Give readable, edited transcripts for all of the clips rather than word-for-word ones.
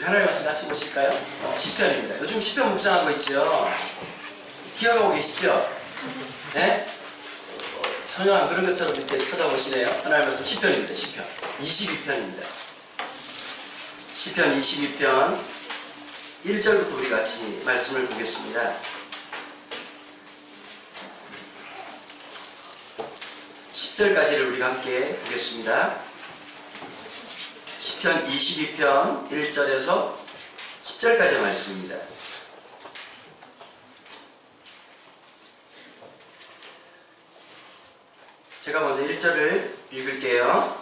하나님 말씀 같이 보실까요? 시편입니다. 요즘 시편 묵상하고 있죠? 기억하고 계시죠? 네? 전혀 안 그런 것처럼 이렇게 쳐다보시네요. 하나님 말씀 시편입니다. 시편 22편입니다. 시편 22편 1절부터 우리 같이 말씀을 보겠습니다. 10절까지를 우리가 함께 보겠습니다. 시편 22편 1절에서 10절까지의 말씀입니다. 제가 먼저 1절을 읽을게요.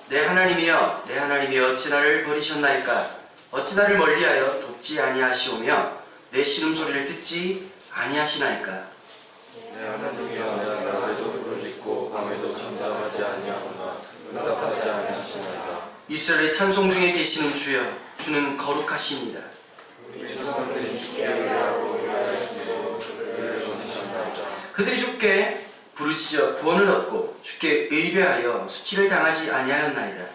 내 하나님이여, 내 하나님이여, 어찌 나를 버리셨나이까? 어찌 나를 멀리하여 돕지 아니하시오며 내 신음소리를 듣지 아니하시나이까? 내 하나님이여, 내가 낮에도 부르짖고 밤에도 잠잠하지 아니하구나. 응답하지 아니하시나이다. 이스라엘의 찬송 중에 계시는 주여, 주는 거룩하십니다. 우리 조상들이 주께 의뢰하고 의뢰하였으므로 그를 거두셨나이다. 그들이 주께 부르짖어 구원을 얻고 주께 의뢰하여 수치를 당하지 아니하였나이다.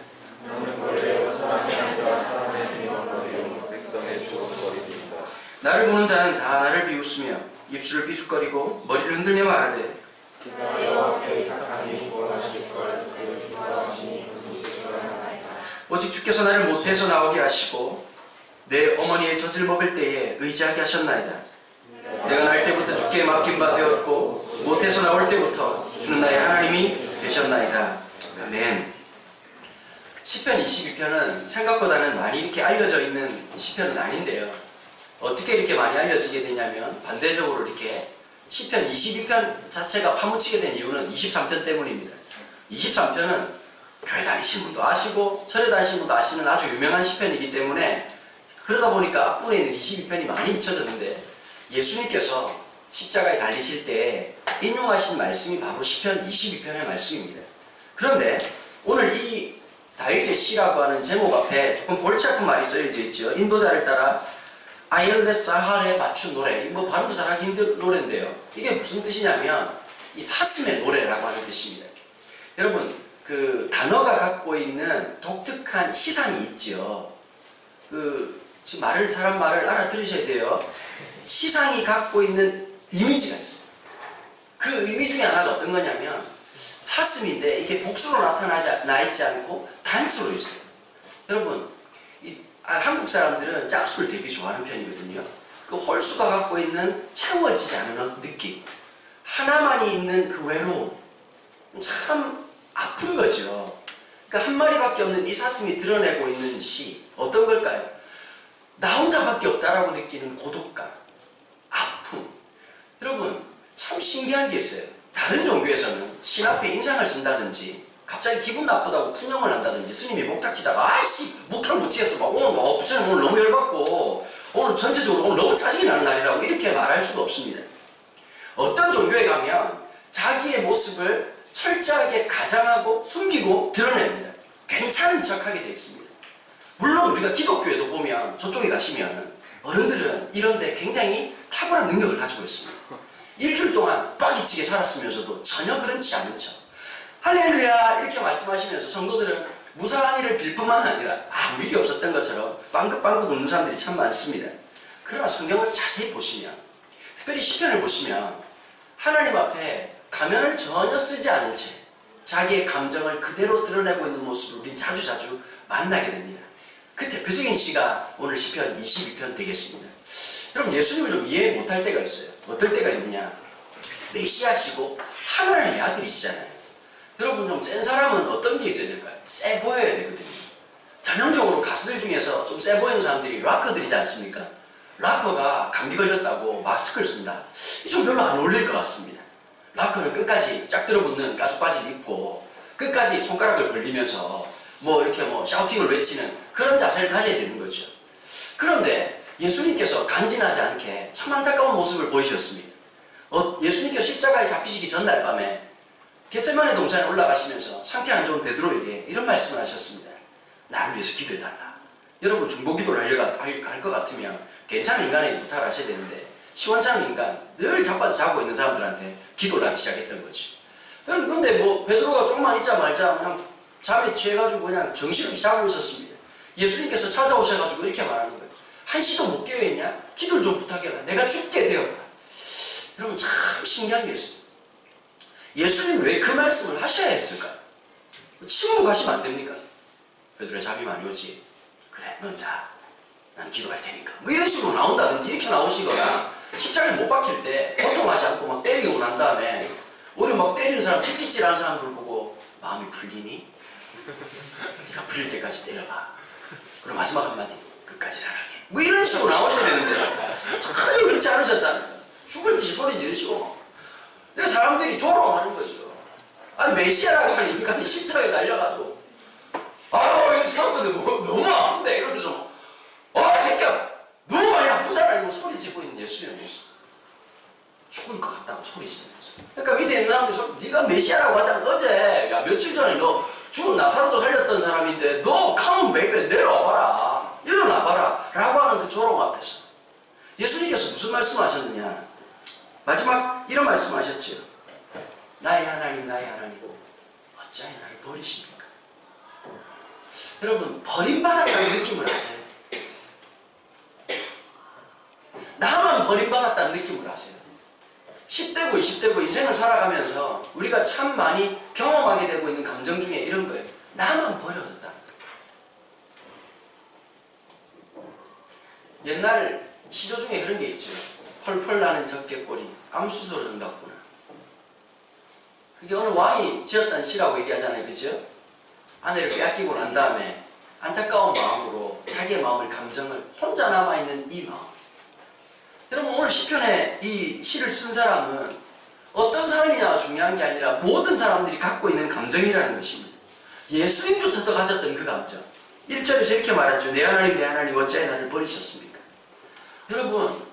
나는 원래 사람의 안과 사람의 비방거리요 백성의 조롱거리이다. 나를 보는 자는 다 나를 비웃으며 입술을 삐죽거리고 머리를 흔들며 말하되 그가 여호와께 택하니 구원하실 걸 그를 기뻐하시니 그것이 주라나이다. 오직 주께서 나를 모태에서 나오게 하시고 내 어머니의 젖을 먹을 때에 의지하게 하셨나이다. 내가 날 때부터 주께 맡긴 바 되었고 모태에서 나올 때부터 주는 나의 하나님이 되셨나이다. 아멘. 시편 22편은 생각보다는 많이 이렇게 알려져 있는 시편은 아닌데요. 어떻게 이렇게 많이 알려지게 되냐면 반대적으로 이렇게 시편 22편 자체가 파묻히게 된 이유는 23편 때문입니다. 23편은 교회 다니신 분도 아시고 절에 다니신 분도 아시는 아주 유명한 시편이기 때문에 그러다 보니까 앞부분에 있는 22편이 많이 잊혀졌는데 예수님께서 십자가에 달리실 때 인용하신 말씀이 바로 시편 22편의 말씀입니다. 그런데 오늘 이 다윗의 시라고 하는 제목 앞에 조금 골치 아픈 말이 써져 있죠. 인도자를 따라 아일렛 사할에 맞춘 노래. 뭐 발음도 잘하기 힘든 노래인데요. 이게 무슨 뜻이냐면 이 사슴의 노래라고 하는 뜻입니다. 여러분 그 단어가 갖고 있는 독특한 시상이 있죠. 지금 사람 말을 알아들으셔야 돼요. 시상이 갖고 있는 이미지가 있어요. 그 의미 중에 하나가 어떤 거냐면 사슴인데 이게 복수로 나타나 있지 않고 단수로 있어요. 여러분 한국 사람들은 짝수를 되게 좋아하는 편이거든요. 그 홀수가 갖고 있는 채워지지 않은 느낌, 하나만이 있는 그 외로움, 참 아픈 거죠. 그러니까 한 마리밖에 없는 이 사슴이 드러내고 있는 시 어떤 걸까요? 나 혼자밖에 없다라고 느끼는 고독감, 아픔. 여러분 참 신기한 게 있어요. 다른 종교에서는 신 앞에 인상을 쓴다든지 갑자기 기분 나쁘다고 푸념을 한다든지 스님이 목탁치다가 아이씨 목탁을 못 치겠어 막 오늘 부처님 오늘 너무 열받고 오늘 전체적으로 오늘 너무 짜증이 나는 날이라고 이렇게 말할 수가 없습니다. 어떤 종교에 가면 자기의 모습을 철저하게 가장하고 숨기고 드러냅니다. 괜찮은 척하게 되어 있습니다. 물론 우리가 기독교에도 보면 저쪽에 가시면 어른들은 이런데 굉장히 탁월한 능력을 가지고 있습니다. 일주일 동안 빠기치게 살았으면서도 전혀 그렇지 않은 척 할렐루야 이렇게 말씀하시면서 성도들은 무사한 일을 빌 뿐만 아니라 아무 일이 없었던 것처럼 빵긋빵긋 웃는 사람들이 참 많습니다. 그러나 성경을 자세히 보시면 특별히 시편을 보시면 하나님 앞에 가면을 전혀 쓰지 않은 채 자기의 감정을 그대로 드러내고 있는 모습을 우린 자주자주 만나게 됩니다. 그 대표적인 시가 오늘 시편 22편 되겠습니다. 여러분 예수님을 좀 이해 못할 때가 있어요. 어떨 때가 있느냐, 메시아시고 하나님의 아들이시잖아요. 여러분 좀 센 사람은 어떤 게 있어야 될까요? 세 보여야 되거든요. 전형적으로 가수들 중에서 좀 세 보이는 사람들이 락커들이지 않습니까? 락커가 감기 걸렸다고 마스크를 쓴다. 좀 별로 안 어울릴 것 같습니다. 락커는 끝까지 짝 들어붙는 가죽 바지를 입고 끝까지 손가락을 벌리면서 이렇게 샤우팅을 외치는 그런 자세를 가져야 되는 거죠. 그런데 예수님께서 간지나지 않게 참 안타까운 모습을 보이셨습니다. 예수님께서 십자가에 잡히시기 전날 밤에 겟세마네 동산에 올라가시면서 상태 안 좋은 베드로에게 이런 말씀을 하셨습니다. 나를 위해서 기도해달라. 여러분 중보기도를 하려고 할 것 같으면 괜찮은 인간에게 부탁을 하셔야 되는데 시원찮은 인간, 늘 자빠져 자고 있는 사람들한테 기도를 하기 시작했던 거죠. 그런데 베드로가 조금만 있자 말자 그냥 잠에 취해가지고 그냥 정신없이 자고 있었습니다. 예수님께서 찾아오셔가지고 이렇게 말하는 거예요. 한시도 못 깨어있냐? 기도를 좀 부탁해라. 내가 죽게 되었다. 여러분 참 신기한 게 있어요. 예수님 왜 그 말씀을 하셔야 했을까? 침묵하시면 안 됩니까? 베드로야 잠이 많이 오지? 그래 넌 자. 난 기도할 테니까. 뭐 이런 식으로 나온다든지 이렇게 나오시거나 십자가를 못 박힐 때 고통하지 않고 막 때리고 난 다음에 오히려 막 때리는 사람, 채찍질하는 사람들 보고 마음이 풀리니? 네가 풀릴 때까지 때려봐. 그럼 마지막 한마디 끝까지 사랑해. 뭐 이런 식으로 나오셔야 되는데 전혀 그렇지 않으셨다는 거예요. 죽을 듯이 소리 지르시고 그래서 사람들이 조롱하는 거죠. 아니 메시아라고 하는 인간이 십자가에 달려가도 아유 이 사람들 너무 아픈데 이러면서 새끼야 너무 많이 아프잖아 이러고 소리 지르고 있는 예수님이었어. 죽을 것 같다고 소리 지르면서. 그러니까 밑에 있는 사람들이 네가 메시아라고 하잖아. 어제 야 며칠 전에 너 죽은 나사로도 살렸던 사람인데 너 카운 베이베 내려와봐라 일어나봐라 라고 하는 그 조롱 앞에서 예수님께서 무슨 말씀하셨느냐. 마지막 이런 말씀하셨죠. 나의 하나님 나의 하나님 어찌하여 나를 버리십니까? 여러분 버림받았다는 느낌을 아세요? 나만 버림받았다는 느낌을 아세요? 10대고 20대고 인생을 살아가면서 우리가 참 많이 경험하게 되고 있는 감정 중에 이런 거예요. 나만 버려졌다. 옛날 시조 중에 그런 게 있죠. 펄펄 나는 적개꼬리 암수소로 정답구나. 그게 어느 왕이 지었다는 시라고 얘기하잖아요. 그죠? 아내를 빼앗기고 난 다음에 안타까운 마음으로 자기의 마음을 감정을 혼자 남아있는 이 마음. 여러분 오늘 시편에 이 시를 쓴 사람은 어떤 사람이냐가 중요한 게 아니라 모든 사람들이 갖고 있는 감정이라는 것입니다. 예수님조차도 가졌던 그 감정. 1절에서 이렇게 말하죠. 내 하나님 어찌하여 나를 버리셨습니까? 여러분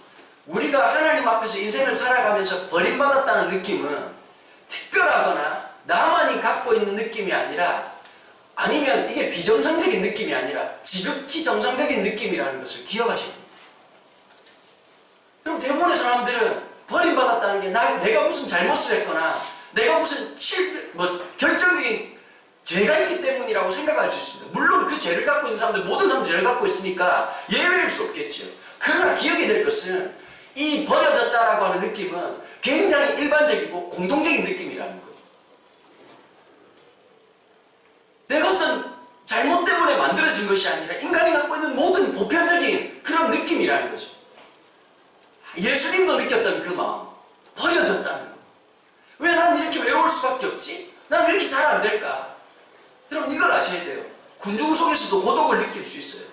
우리가 하나님 앞에서 인생을 살아가면서 버림받았다는 느낌은 특별하거나 나만이 갖고 있는 느낌이 아니라 아니면 이게 비정상적인 느낌이 아니라 지극히 정상적인 느낌이라는 것을 기억하셔야 됩니다. 그럼 대부분의 사람들은 버림받았다는 게 내가 무슨 잘못을 했거나 내가 무슨 결정적인 죄가 있기 때문이라고 생각할 수 있습니다. 물론 그 죄를 갖고 있는 사람들 모든 사람들이 죄를 갖고 있으니까 예외일 수 없겠죠. 그러나 기억이 될 것은 이 버려졌다라고 하는 느낌은 굉장히 일반적이고 공통적인 느낌이라는 거예요. 내가 어떤 잘못 때문에 만들어진 것이 아니라 인간이 갖고 있는 모든 보편적인 그런 느낌이라는 거죠. 예수님도 느꼈던 그 마음, 버려졌다는 거. 왜 나는 이렇게 외로울 수밖에 없지? 나는 왜 이렇게 잘 안 될까? 여러분 이걸 아셔야 돼요. 군중 속에서도 고독을 느낄 수 있어요.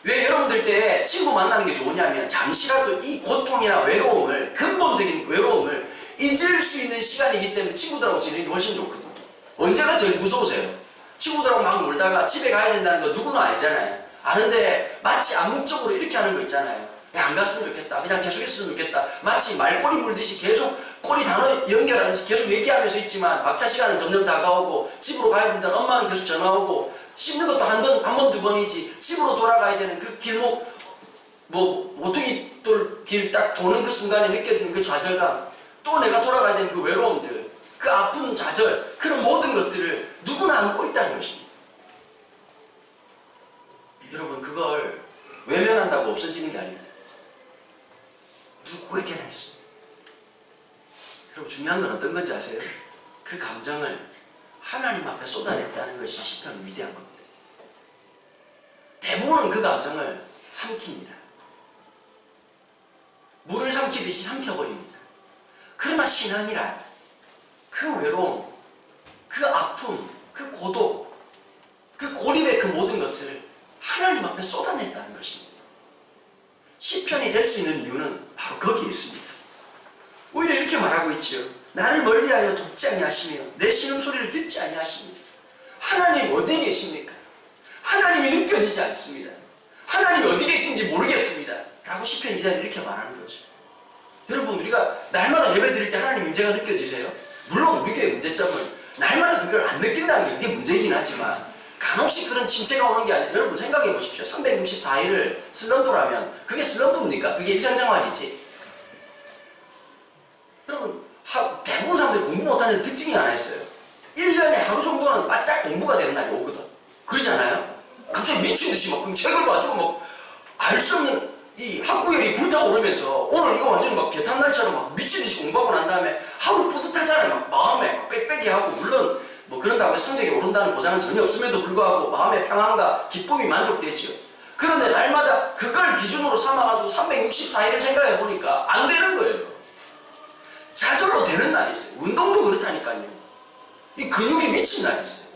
왜 여러분들 때 친구 만나는 게 좋으냐면 잠시라도 이 고통이나 외로움을, 근본적인 외로움을 잊을 수 있는 시간이기 때문에 친구들하고 지내는 게 훨씬 좋거든요. 언제가 제일 무서우세요? 친구들하고 막 놀다가 집에 가야 된다는 거 누구나 알잖아요. 아는데 마치 암묵적으로 이렇게 하는 거 있잖아요. 야, 안 갔으면 좋겠다. 그냥 계속 있었으면 좋겠다. 마치 말꼬리 물듯이 계속 꼬리 단어 연결하듯이 계속 얘기하면서 있지만 막차 시간은 점점 다가오고 집으로 가야 된다는 엄마는 계속 전화 오고 씻는 것도 한 번, 두 번이지 집으로 돌아가야 되는 그 길목 모퉁이 길 딱 도는 그 순간에 느껴지는 그 좌절감 또 내가 돌아가야 되는 그 외로움들 그 아픈 좌절 그런 모든 것들을 누구나 안고 있다는 것입니다. 여러분 그걸 외면한다고 없어지는 게 아닙니다. 누구에게나 있습니다. 그리고 중요한 건 어떤 건지 아세요? 그 감정을 하나님 앞에 쏟아냈다는 것이 시편 위대한 겁니다. 대부분은 그 감정을 삼킵니다. 물을 삼키듯이 삼켜버립니다. 그러나 신앙이란 그 외로움, 그 아픔, 그 고독, 그 고립의 그 모든 것을 하나님 앞에 쏟아냈다는 것입니다. 시편이 될 수 있는 이유는 바로 거기에 있습니다. 오히려 이렇게 말하고 있죠. 나를 멀리하여 돕지 아니하시며 내 신음소리를 듣지 아니하십니다. 하나님 어디 계십니까? 하나님이 느껴지지 않습니다. 하나님이 어디 계신지 모르겠습니다. 라고 시편 기자는 이렇게 말하는 거죠. 여러분 우리가 날마다 예배 드릴 때 하나님 문제가 느껴지세요? 물론 우리의 문제점은 날마다 그걸 안 느낀다는 게 그게 문제이긴 하지만 간혹씩 그런 침체가 오는 게 아니라 여러분 생각해 보십시오. 364일을 슬럼프라면 그게 슬럼프입니까? 그게 일상생활이지. 여러분 대부분 사람들이 공부 못하는 특징이 하나 있어요. 1년에 하루 정도는 바짝 공부가 되는 날이 오거든. 그러지 않아요? 갑자기 미친 듯이 막 책을 가지고 막 알 수 없는 이 학구열이 불타오르면서 오늘 이거 완전히 막 개탄날처럼 막 미친 듯이 공부하고 난 다음에 하루 뿌듯하잖아요. 막 마음에 막 빽빽이 하고 물론 뭐 그런다고 해서 성적이 오른다는 보장은 전혀 없음에도 불구하고 마음의 평안과 기쁨이 만족되지요. 그런데 날마다 그걸 기준으로 삼아가지고 364일을 생각해 보니까 안 되는 거예요. 좌절로 되는 날이 있어요. 운동도 그렇다니까요. 이 근육이 미친 날이 있어요.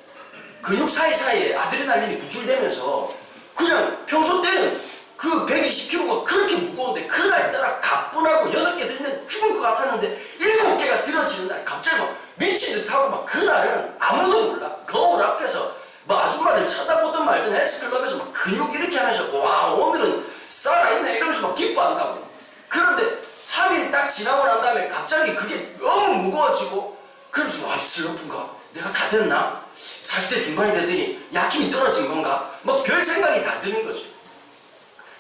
근육 사이사이에 아드레날린이 분출되면서 그냥 평소 때는 그 120kg가 그렇게 무거운데 그날따라 가뿐하고 6개 들면 죽을 것 같았는데 7개가 들어지는 날 갑자기 막 미친 듯하고 막 그날은 아무도 몰라. 거울 앞에서 뭐 아줌마들 쳐다보든 말든 헬스클럽에서 막 근육 이렇게 하면서 와 오늘은 살아있네 이러면서 막 기뻐한다고. 그런데 3일 딱 지나고 난 다음에 갑자기 그게 너무 무거워지고 그러면서 와 슬럼프인가? 내가 다 됐나? 40대 중반이 되더니 약힘이 떨어진 건가? 막 별 생각이 다 드는 거죠.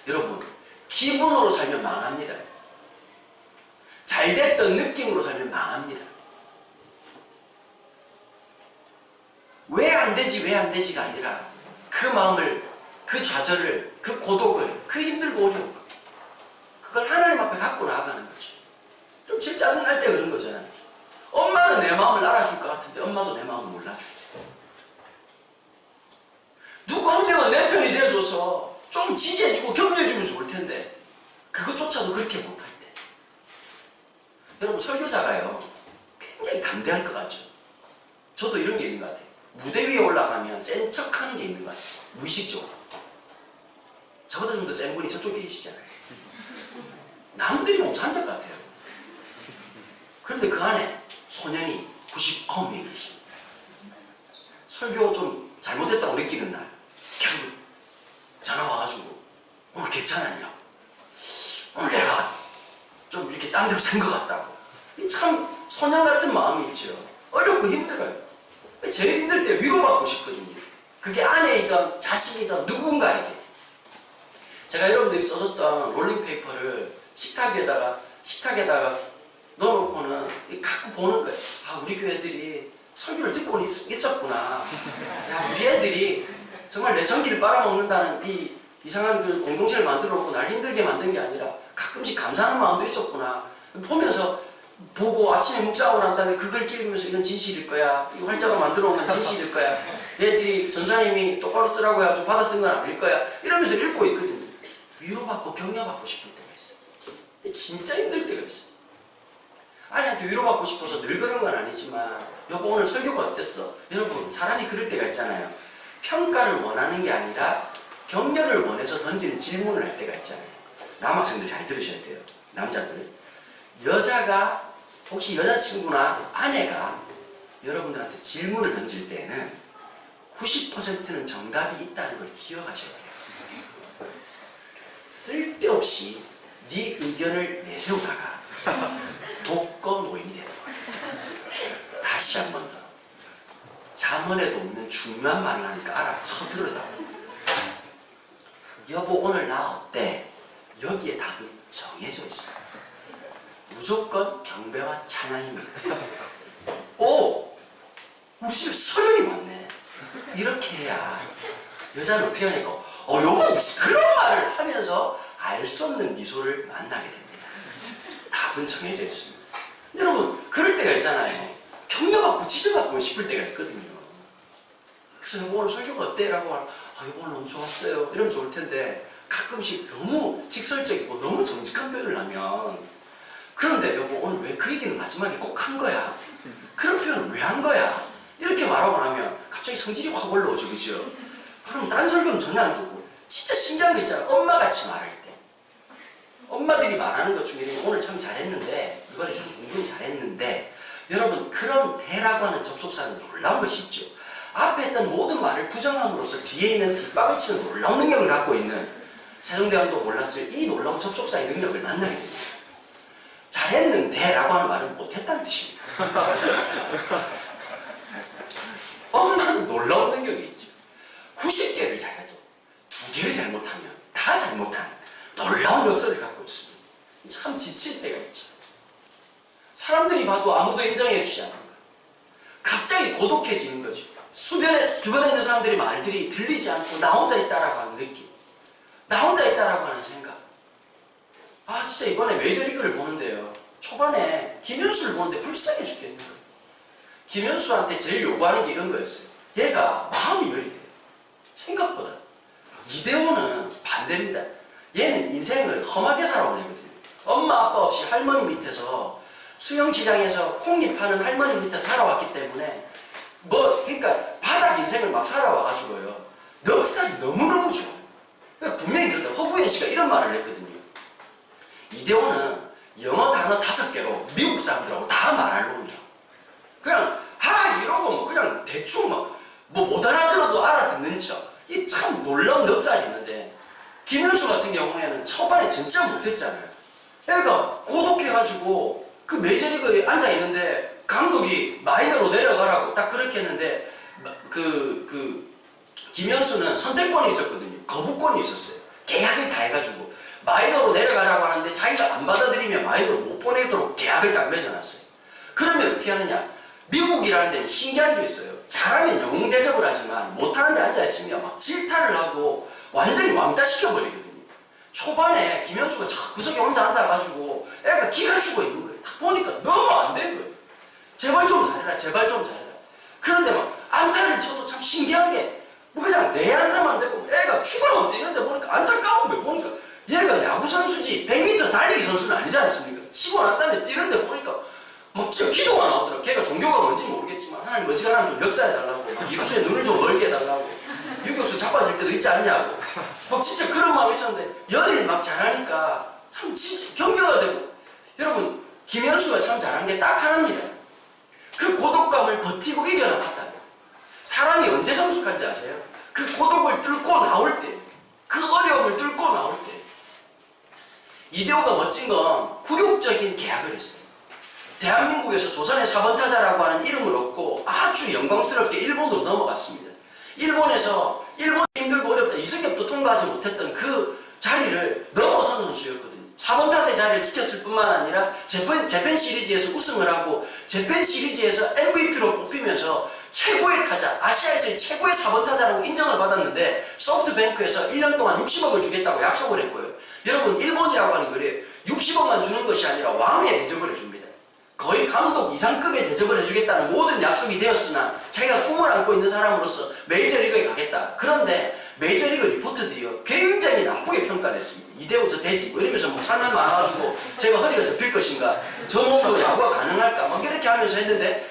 여러분 기분으로 살면 망합니다. 잘됐던 느낌으로 살면 망합니다. 왜 안 되지 왜 안 되지가 아니라 그 마음을 그 좌절을 그 고독을 그 힘들고 어려운 거 그걸 하나님 앞에 갖고 나아가는 거죠. 좀 제일 짜증날 때 그런 거잖아요. 엄마는 내 마음을 알아줄 것 같은데 엄마도 내 마음을 몰라줄 때 누구 한 명은 내 편이 되어줘서 좀 지지해주고 격려해주면 좋을 텐데 그것조차도 그렇게 못할 때 여러분 설교자가요 굉장히 담대할 것 같죠. 저도 이런 게 있는 것 같아요. 무대 위에 올라가면 센 척하는 게 있는 것 같아요. 무의식적으로. 저보다 좀 더 센 분이 저쪽에 계시잖아요. 남들이 몸산적 같아요. 그런데 그 안에 소년이 99명이 계십니다. 설교 좀 잘못했다고 느끼는 날 계속 전화 와가지고 오늘 괜찮았냐? 오늘 내가 좀 이렇게 딴 데로 샌 것 같다고. 이 참 소년 같은 마음이 있죠. 어렵고 힘들어요. 제일 힘들 때 위로받고 싶거든요. 그게 아내이든 자식이든 누군가에게. 제가 여러분들이 써줬던 롤링페이퍼를 식탁에다가 넣어놓고는 갖고 보는 거예요. 아 우리 교회 애들이 설교를 듣고는 있었구나. 야 우리 애들이 정말 내 전기를 빨아먹는다는 이 이상한 그 공동체를 만들어 놓고 날 힘들게 만든 게 아니라 가끔씩 감사하는 마음도 있었구나. 보면서 보고 아침에 묵상하고 난 다음에 그걸 읽으면서 이건 진실일 거야. 이 활자가 만들어 놓은 건 진실일 거야. 얘들이 전사님이 똑바로 쓰라고 해가지고 받아 쓴 건 아닐 거야. 이러면서 읽고 있거든요. 위로받고 격려받고 싶을 때가 있어요. 근데 진짜 힘들 때가 있어요. 아내한테 위로받고 싶어서 늘 그런 건 아니지만 여보 오늘 설교가 어땠어? 여러분 사람이 그럴 때가 있잖아요. 평가를 원하는 게 아니라 격려를 원해서 던지는 질문을 할 때가 있잖아요. 남학생들 잘 들으셔야 돼요. 남자들. 여자가 혹시 여자친구나 아내가 여러분들한테 질문을 던질 때에는 90%는 정답이 있다는 걸 기억하셔야 돼요. 쓸데없이 네 의견을 내세우다가 독거 노인이 되는 거예요. 다시 한 번 더. 잠언에도 없는 중요한 말을 하니까 알아쳐들으라고. 여보 오늘 나 어때? 여기에 답은 정해져 있어요. 무조건 경배와 찬양입니다. 오! 우리 집에 서른이 많네. 이렇게 해야 여자는 어떻게 하니까 여보 무슨 그런 말을 하면서 알 수 없는 미소를 만나게 됩니다. 답은 정해져 있습니다. 여러분 그럴 때가 있잖아요. 격려받고 지적받고 싶을 때가 있거든요. 그래서 여보 오늘 설교가 어때? 라고 하면 여보 오늘 너무 좋았어요. 이러면 좋을 텐데 가끔씩 너무 직설적이고 너무 정직한 표현을 하면 그런데 여보 오늘 왜 그 얘기는 마지막에 꼭 한 거야? 그런 표현을 왜 한 거야? 이렇게 말하고 나면 갑자기 성질이 확 올라오죠. 그죠? 그럼 딴 설교는 전혀 안 듣고 진짜 신기한 거 있잖아. 엄마같이 말할 때 엄마들이 말하는 것 중에는 오늘 참 잘했는데 이번에 참 공부는 잘했는데 여러분 그런 대라고 하는 접속사는 놀라운 것이 있죠. 앞에 했던 모든 말을 부정함으로써 뒤에 있는 뒷박을 치는 놀라운 능력을 갖고 있는 세종대왕도 몰랐을 이 놀라운 접속사의 능력을 만나게 됩니다. 잘했는데 라고 하는 말은 못했다는 뜻입니다. 엄마는 놀라운 능력이 있죠. 90개를 잘해도 2개를 잘못하면 다 잘못하는 놀라운 역사를 갖고 있습니다. 참 지칠 때가 있죠. 사람들이 봐도 아무도 인정해 주지 않는 거예요. 갑자기 고독해지는 거죠. 주변에 있는 사람들이 말들이 들리지 않고 나 혼자 있다라고 하는 느낌, 나 혼자 있다라고 하는 생각. 아 진짜 이번에 메이저리그를 보는데요, 초반에 김현수를 보는데 불쌍해 죽겠는 거예요. 김현수한테 제일 요구하는 게 이런 거였어요. 얘가 마음이 열이 돼요. 생각보다. 이대호는 반대입니다. 얘는 인생을 험하게 살아오거든요. 엄마 아빠 없이 할머니 밑에서 수영시장에서 콩잎 파는 할머니 밑에 살아왔기 때문에 그러니까 바닥 인생을 막 살아와가지고요, 넉살이 너무너무 좋아요. 그러니까 분명히 그런다. 허구현 씨가 이런 말을 했거든요. 이대호는 영어 단어 5개로 미국 사람들하고 다 말할 놈이야. 그냥 이러고 뭐 그냥 대충 뭐 못 알아들어도 알아듣는 척. 이 참 놀라운 넉살이 있는데, 김현수 같은 경우에는 초반에 진짜 못했잖아요. 애가 고독해가지고 그 메이저리그에 앉아있는데 감독이 마이너로 내려가라고 딱 그렇게 했는데, 김현수는 선택권이 있었거든요. 거부권이 있었어요. 계약을 다 해가지고 마이너로 내려가라고 하는데 자기가 안 받아들이면 마이너로 못 보내도록 계약을 딱 맺어놨어요. 그러면 어떻게 하느냐, 미국이라는 데는 신기한 게 있어요. 잘하면 영웅 대접을 하지만 못하는 데 앉아있으면 막 질타를 하고 완전히 왕따시켜버리거든요. 초반에 김현수가 저 구석에 혼자 앉아가지고 애가 기가 죽어 있는 거예요. 딱 보니까 너무 안 된 거예요. 제발 좀 잘해라, 제발 좀 잘해라. 그런데 막 안타를 쳐도 참 신기하게 뭐 그냥 내안타만 되고 애가 추가로 뛰는데 보니까 안타까운 거예요. 보니까 얘가 야구 선수지 100m 달리기 선수는 아니지 않습니까? 치고 난 다음에 뛰는데 보니까 막 진짜 기도가 나오더라고. 걔가 종교가 뭔지 모르겠지만 하나님 어지간하면 좀 역사해달라고, 이루수의 눈을 좀 멀게 해달라고, 유격수 자빠질 때도 있지 않냐고, 막 진짜 그런 마음이 있었는데 연일 막 잘하니까 참 진짜 경계가 되고. 여러분, 김현수가 참 잘한 게 딱 하나입니다. 그 고독감을 버티고 이겨나갔다. 사람이 언제 성숙한지 아세요? 그 고독을 뚫고 나올 때, 그 어려움을 뚫고 나올 때. 이대호가 멋진 건 굴욕적인 계약을 했어요. 대한민국에서 조선의 4번 타자라고 하는 이름을 얻고 아주 영광스럽게 일본으로 넘어갔습니다. 일본에서 힘들고 어렵다, 이승엽도 통과하지 못했던 그 자리를 넘어선 선수였거든요. 4번 타자의 자리를 지켰을 뿐만 아니라 재팬 시리즈에서 우승을 하고 재팬 시리즈에서 MVP로 뽑히면서 최고의 타자, 아시아에서의 최고의 4번 타자라고 인정을 받았는데 소프트뱅크에서 1년 동안 60억을 주겠다고 약속을 했고요. 여러분, 일본이라고 하는 거를 60억만 주는 것이 아니라 왕의 대접을 해줍니다. 거의 감독 이상급의 대접을 해주겠다는 모든 약속이 되었으나 자기가 꿈을 안고 있는 사람으로서 메이저리그에 가겠다. 그런데 메이저리그 리포터들이요, 굉장히 나쁘게 평가를 했습니다. 이대호 저 돼지 뭐 이러면서 뭐 살만 많아가지고 제가 허리가 접힐 것인가, 저 몸으로 야구가 가능할까 막 이렇게 하면서 했는데,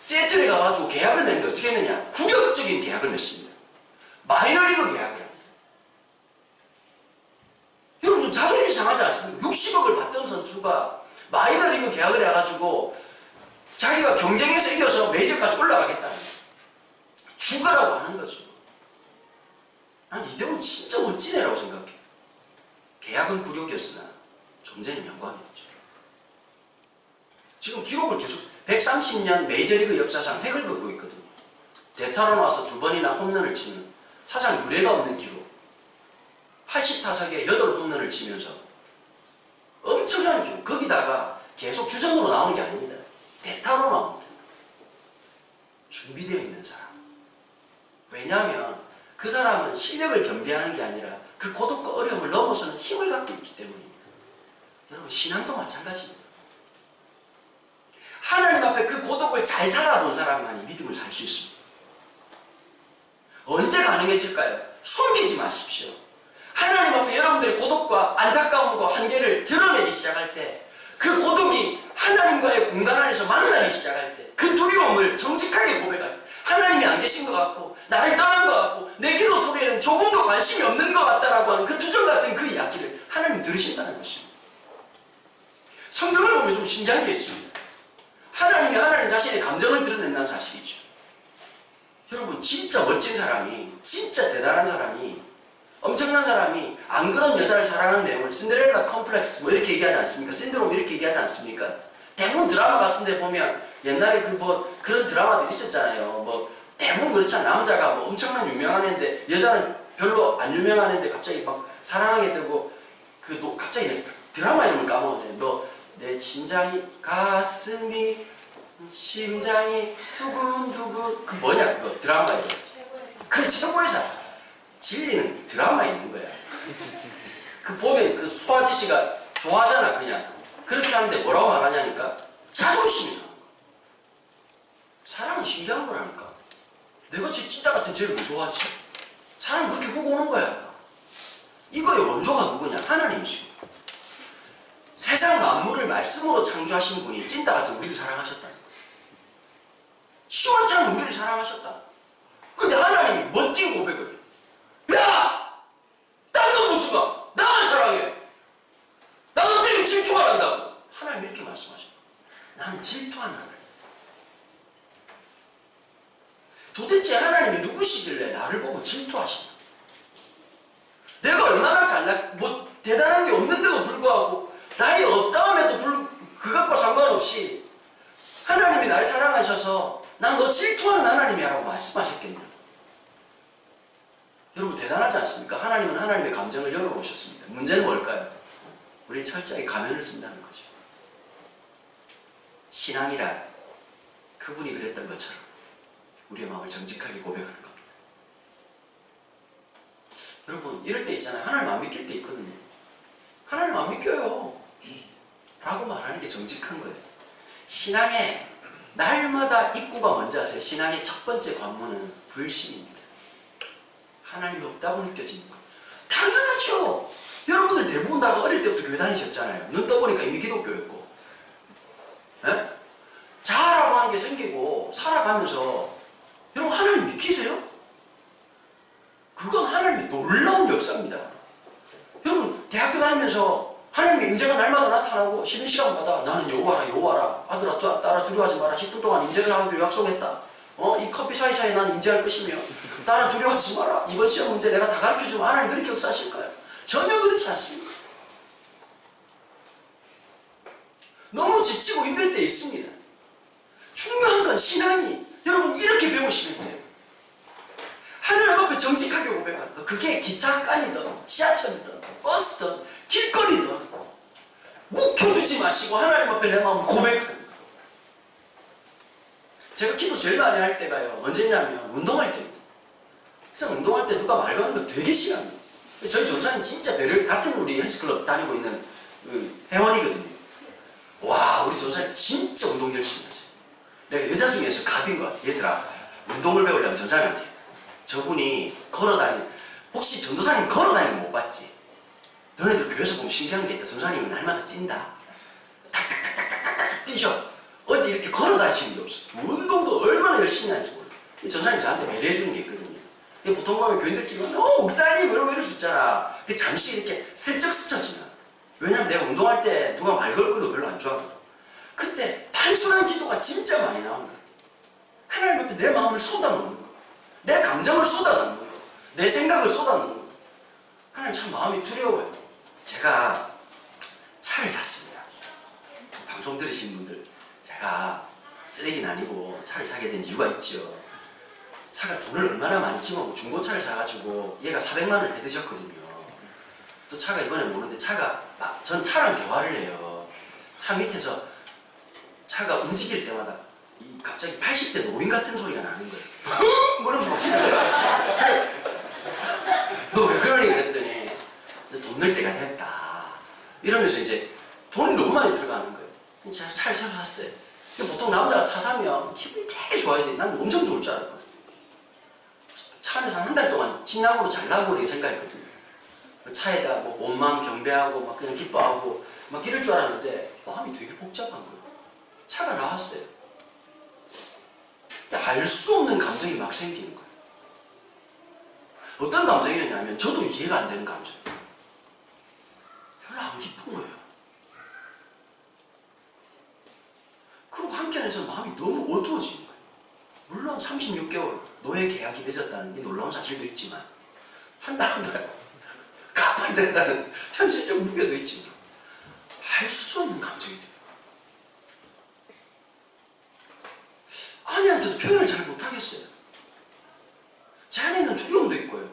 시애틀에 가가지고 계약을 맺는데 어떻게 했느냐, 굴욕적인 계약을 맺습니다. 마이너리그 계약을 합니다. 여러분 좀 자존심이 상하지 않습니까? 60억을 받던 선수가 마이너리그 계약을 해가지고 자기가 경쟁에서 이겨서 메이저까지 올라가겠다는 거예요. 죽으라고 하는 거죠. 난 이대호는 진짜 멋진 애라고 생각해. 계약은 굴욕이었으나 존재는 영광이었죠. 지금 기록을 계속 130년 메이저리그 역사상 획을 긋고 있거든요. 대타로 나와서 2번이나 홈런을 치는 사상 유례가 없는 기록. 80타석에 8홈런을 치면서 엄청난 기록. 거기다가 계속 주전으로 나오는 게 아닙니다. 대타로 나옵니다. 준비되어 있는 사람. 왜냐하면 그 사람은 실력을 겸비하는 게 아니라 그 고독과 어려움을 넘어서는 힘을 갖고 있기 때문입니다. 여러분, 신앙도 마찬가지입니다. 하나님 앞에 그 고독을 잘 살아본 사람만이 믿음을 살 수 있습니다. 언제 가능해질까요? 숨기지 마십시오. 하나님 앞에 여러분들의 고독과 안타까움과 한계를 드러내기 시작할 때, 그 고독이 하나님과의 공간 안에서 만나기 시작할 때, 그 두려움을 정직하게 고백할 때, 하나님이 안 계신 것 같고 나를 떠난 것 같고 내 기도 소리에는 조금도 관심이 없는 것 같다라고 하는 그 투정 같은 그 이야기를 하나님 들으신다는 것입니다. 성경을 보면 좀 신기한 게 있습니다. 하나님이 하나님 자신의 감정을 드러낸다는 사실이죠. 여러분, 진짜 멋진 사람이, 진짜 대단한 사람이, 엄청난 사람이 안 그런 여자를 사랑하는 내용을 신데렐라 컴플렉스 뭐 이렇게 얘기하지 않습니까? 신드롬 이렇게 얘기하지 않습니까? 대부분 드라마 같은 데 보면 옛날에 그런 드라마들 있었잖아요. 뭐 대부분 그렇잖아. 남자가 뭐 엄청난 유명한 애인데 여자는 별로 안 유명한 애인데 갑자기 막 사랑하게 되고 갑자기 드라마 이름을 까먹었네. 너 내 심장이 가슴이 심장이 두근두근. 그 뭐냐 그거 드라마에. 그 최고의 사람. 진리는 드라마에 있는 거야. 그 보면 그 수아저씨가 좋아하잖아 그냥. 그렇게 하는데 뭐라고 말하냐니까 자존심이 나는 거야. 사랑은 신기한 거라니까. 내가 제 찐따 같은 쟤를 왜 좋아하지? 사람 그렇게 후고 오는 거야. 이거의 원조가 누구냐? 하나님이시고. 세상 만물을 말씀으로 창조하신 분이 찐따 같은 우리를 사랑하셨다. 시원찮은 우리를 사랑하셨다. 근데 하나님이 멋진 고백을. 야! 딴 돈 못 주마! 나를 사랑해! 나도 때문에 질투가 난다고. 하나님 이렇게 말씀하셔. 나는 질투하는 하나님. 도대체 하나님이 누구시길래 나를 보고 질투하시나? 내가 얼마나 뭐 대단한 게 없는데도 불구하고 나의 어떠함에도 그것과 상관없이 하나님이 날 사랑하셔서 난 너 질투하는 하나님이라고 말씀하셨겠냐? 여러분 대단하지 않습니까? 하나님은 하나님의 감정을 열어놓으셨습니다. 문제는 뭘까요? 우리 철저히 가면을 쓴다는 거죠. 신앙이란 그분이 그랬던 것처럼 우리의 마음을 정직하게 고백하는 겁니다. 여러분 이럴 때 있잖아요. 하나님 안 믿길 때 있거든요. 하나님 안 믿겨요 라고 말하는 게 정직한 거예요. 신앙의 날마다 입구가 뭔지 아세요? 신앙의 첫 번째 관문은 불신입니다. 하나님이 없다고 느껴지는 거. 당연하죠. 여러분들 대부분 다 어릴 때부터 교회 다니셨잖아요. 눈 떠보니까 이미 기독교였고. 에? 자아라고 하는 게 생기고 살아가면서 여러분 하나님 믿기세요? 그건 하나님의 놀라운 역사입니다. 여러분 대학교 다니면서 하나님의 임재가 날마다 나타나고 쉬는 시간마다 나는 여호와라 여호와라 아들아 따라 두려워하지 마라 10분 동안 임재를 하기로 약속했다. 이 커피 사이사이 난 임재할 것이며 따라 두려워하지 마라. 이번 시험 문제 내가 다 가르쳐주면 하나님 그렇게 역사하실까요? 전혀 그렇지 않습니다. 너무 지치고 힘들 때 있습니다. 중요한 건 신앙이 여러분 이렇게 배우시면 돼요. 하나님 앞에 정직하게 고백하는 거. 그게 기차간이든 지하철이든 버스든 길거리든 묵혀두지 마시고 하나님 앞에 내 마음을 고백하는 거. 제가 기도 제일 많이 할 때가요. 언제냐면 운동할 때입니다. 그래서 운동할 때 누가 말 거는 거 되게 싫어합니다. 저희 전사님 진짜 배를 같은 우리 헬스클럽 다니고 있는 그 회원이거든요. 와 우리 전사님 진짜 운동 열심히 하죠. 내가 여자 중에서 갑인 것 같아. 얘들아 운동을 배우려면 전사님한테 저분이 걸어다니는 혹시 전도사님 걸어다니는 거 못 봤지? 너네들 교회에서 보면 신기한 게 있다. 전도사님은 날마다 뛴다. 탁탁탁탁탁탁 뛰셔. 어디 이렇게 걸어다니시는 게 없어. 운동도 얼마나 열심히 하는지 몰라. 이 전사님 저한테 배려해주는 게 있거든요. 보통 보면 교인들끼리 목사님 이럴 수 있잖아. 근데 잠시 이렇게 슬쩍 스쳐지나. 왜냐면 내가 운동할 때 누가 말 걸 거를 별로 안 좋아하거든. 그때 단순한 기도가 진짜 많이 나오는 거야. 하나님 앞에 내 마음을 쏟아놓는 거. 내 감정을 쏟아놓는 거. 내 생각을 쏟아놓는 거. 하나님 참 마음이 두려워요. 제가 차를 샀습니다. 방송 들으신 분들 제가 쓰레기는 아니고 차를 사게 된 이유가 있죠. 차가 돈을 얼마나 많이 집어먹고 중고차를 사가지고 얘가 400만 원을 받으셨거든요. 또 차가 이번에 모르는데 차가 전 차랑 대화를 해요. 차 밑에서 차가 움직일 때마다 갑자기 80대 노인 같은 소리가 나는 거예요. 뭐라면서 막 너 왜 그러니 그랬더니 돈 낼 때가 됐다 이러면서 이제 돈이 너무 많이 들어가는 거예요. 제가 차를 새로 샀어요. 보통 남자가 차 사면 기분이 되게 좋아야 돼. 난 엄청 좋을 줄 알았거든. 차 안에서 한 달 동안 침낭으로 잘라고 그렇게 생각했거든요. 차에다 뭐 온마음 경배하고 막 그냥 기뻐하고 막 이럴 줄 알았는데 마음이 되게 복잡한 거예요. 차가 나왔어요. 근데 알 수 없는 감정이 막 생기는 거예요. 어떤 감정이었냐면 저도 이해가 안 되는 감정이에요. 별로 안 기쁜 거예요. 그리고 한켠에서 마음이 너무 어두워지는 거예요. 물론 36개월 노예 계약이 맺었다는 이 놀라운 사실도 있지만 한 달 한 달 갚아야 된다는 현실적 무게도 있지만 알 수 없는 감정이 돼요. 아내한테도 표현을 잘 못하겠어요. 제 안에는 두려움도 있고요.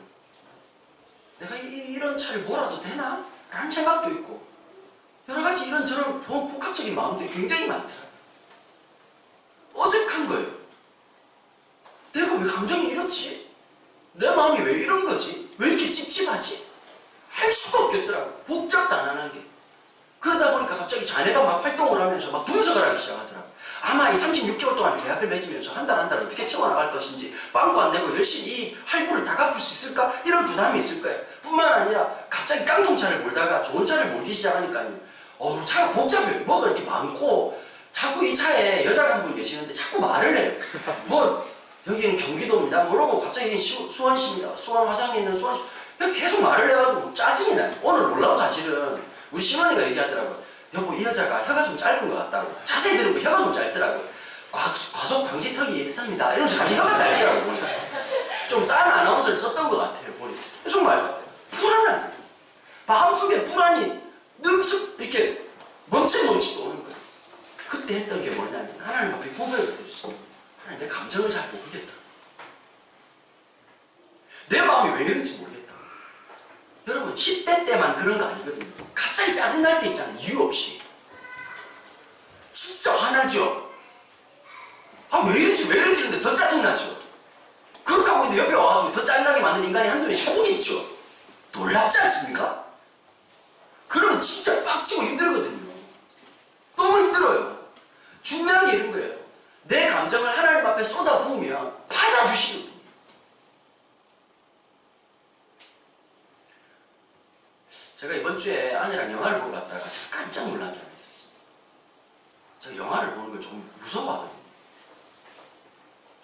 내가 이런 차를 몰아도 되나? 라는 생각도 있고 여러 가지 이런저런 복합적인 마음들이 굉장히 많더라고요. 무력한 거예요. 내가 왜 감정이 이렇지? 내 마음이 왜 이런 거지? 왜 이렇게 찝찝하지? 할 수가 없겠더라고. 복잡단안한 게. 그러다 보니까 갑자기 자네가 막 활동을 하면서 막 분석을 하기 시작하더라고. 아마 이 36개월 동안 계약을 맺으면서 한 달 한 달 어떻게 채워나갈 것인지, 빵꾸 안 내고 열심히 이 할부를 다 갚을 수 있을까? 이런 부담이 있을 거예요. 뿐만 아니라 갑자기 깡통차를 몰다가 좋은 차를 몰기 시작하니까요. 차가 복잡해요. 뭐가 이렇게 많고, 자꾸 이 차에 여자가 한 분 계시는데 자꾸 말을 해요. 뭐 여기는 경기도입니다. 뭐라고 갑자기 수원시입니다. 수원 화성에 있는 수원시. 계속 말을 해가지고 짜증이 나요. 오늘 놀라운 사실은 우리 시어머니가 얘기하더라고요. 여보, 이 여자가 혀가 좀 짧은 것 같다고. 자세히 들으면 혀가 좀 짧더라고요. 과속 방지턱이 있습니다. 이러면서 갑자기 혀가 짧더라고요. 보니까. 좀 싼 아나운서를 썼던 것 같아요. 보니까. 정말 불안한, 마음속에 불안이 능숙 이렇게 멈칫멈칫 오는 거예요. 그때 했던 게 뭐냐면 하나님 앞에 고백을 드렸어요. 하나님, 내 감정을 잘 모르겠다. 내 마음이 왜 이런지 모르겠다. 여러분 10대 때만 그런 거 아니거든요. 갑자기 짜증날 때 있잖아요. 이유 없이. 진짜 화나죠. 왜 이러지 근데 더 짜증나죠. 그렇게 하고 있는데 옆에 와가지고 더 짜증나게 만든 인간이 한두 꼭 있죠. 놀랍지 않습니까? 그러면 진짜 빡치고 힘들거든요. 너무 힘들어요. 중요한 게 이런 거예요. 내 감정을 하나님 앞에 쏟아부으면 받아주시거든요. 제가 이번 주에 아내랑 영화를 보러 갔다가 제가 깜짝 놀란 게 하나 있었어요. 제가 영화를 보는 걸 좀 무서워하거든요.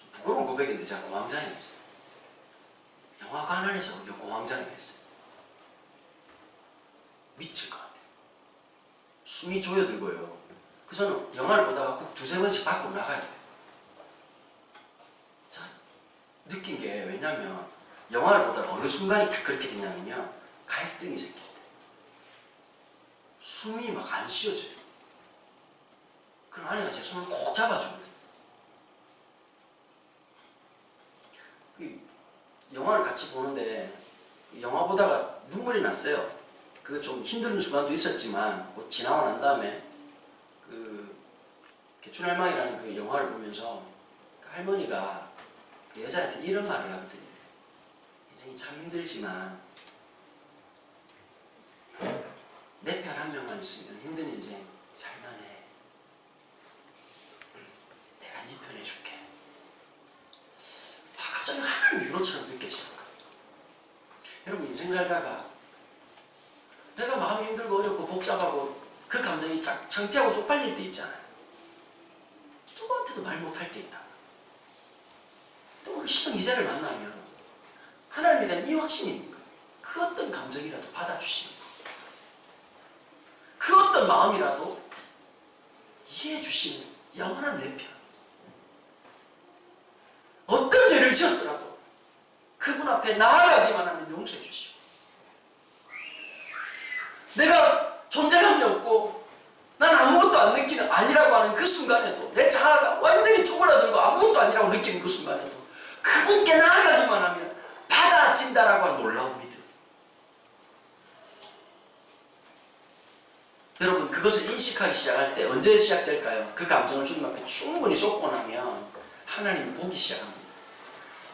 좀 부끄러운 고백인데 제가 공황장애가 있어요. 영화관 안에서 공황장애가 있어요. 미칠 것 같아요. 숨이 조여들고요. 그래서 저는 영화를 보다가 꼭 두세 번씩 밖으로 나가야 돼요. 제가 느낀 게 왜냐면 영화를 보다가 어느 순간이 딱 그렇게 되냐면요. 갈등이 생겨요. 숨이 막 안 쉬어져요. 그럼 아내가 제 손을 꼭 잡아주거든요. 영화를 같이 보는데 영화 보다가 눈물이 났어요. 그거 좀 힘든 순간도 있었지만 곧 지나고 난 다음에 그 개춘할망이라는 그 영화를 보면서 그 할머니가 그 여자한테 이런 말을 하거든요. 인생이 참 힘들지만 내 편 한 명만 있으면 힘든 인생 잘만해. 내가 네 편 해줄게. 갑자기 하나님 위로처럼 느껴지는 거예요. 여러분 인생 살다가 내가 마음이 힘들고 어렵고 복잡하고 그 감정이 창피하고 쪽팔릴 때 있잖아요. 누구한테도 말 못할 때 있다. 또 우리 신앙 이자를 만나면 하나님에 대한 이 확신이 있는 거예요. 그 어떤 감정이라도 받아주시는 거예요. 그 어떤 마음이라도 이해해 주시는 영원한 내 편. 어떤 죄를 지었더라도 그분 앞에 나아가기만 하면 용서해 주시고, 내가 존재감이 없고 난 아무것도 안 느끼는 아니라고 하는 그 순간에도, 내 자아가 완전히 쪼그라들고 아무것도 아니라고 느끼는 그 순간에도 그분께 나아가기만 하면 받아진다라고 하는 놀라운 믿음. 여러분 그것을 인식하기 시작할 때 언제 시작될까요? 그 감정을 주님 앞에 충분히 쏟고 나면 하나님을 보기 시작합니다.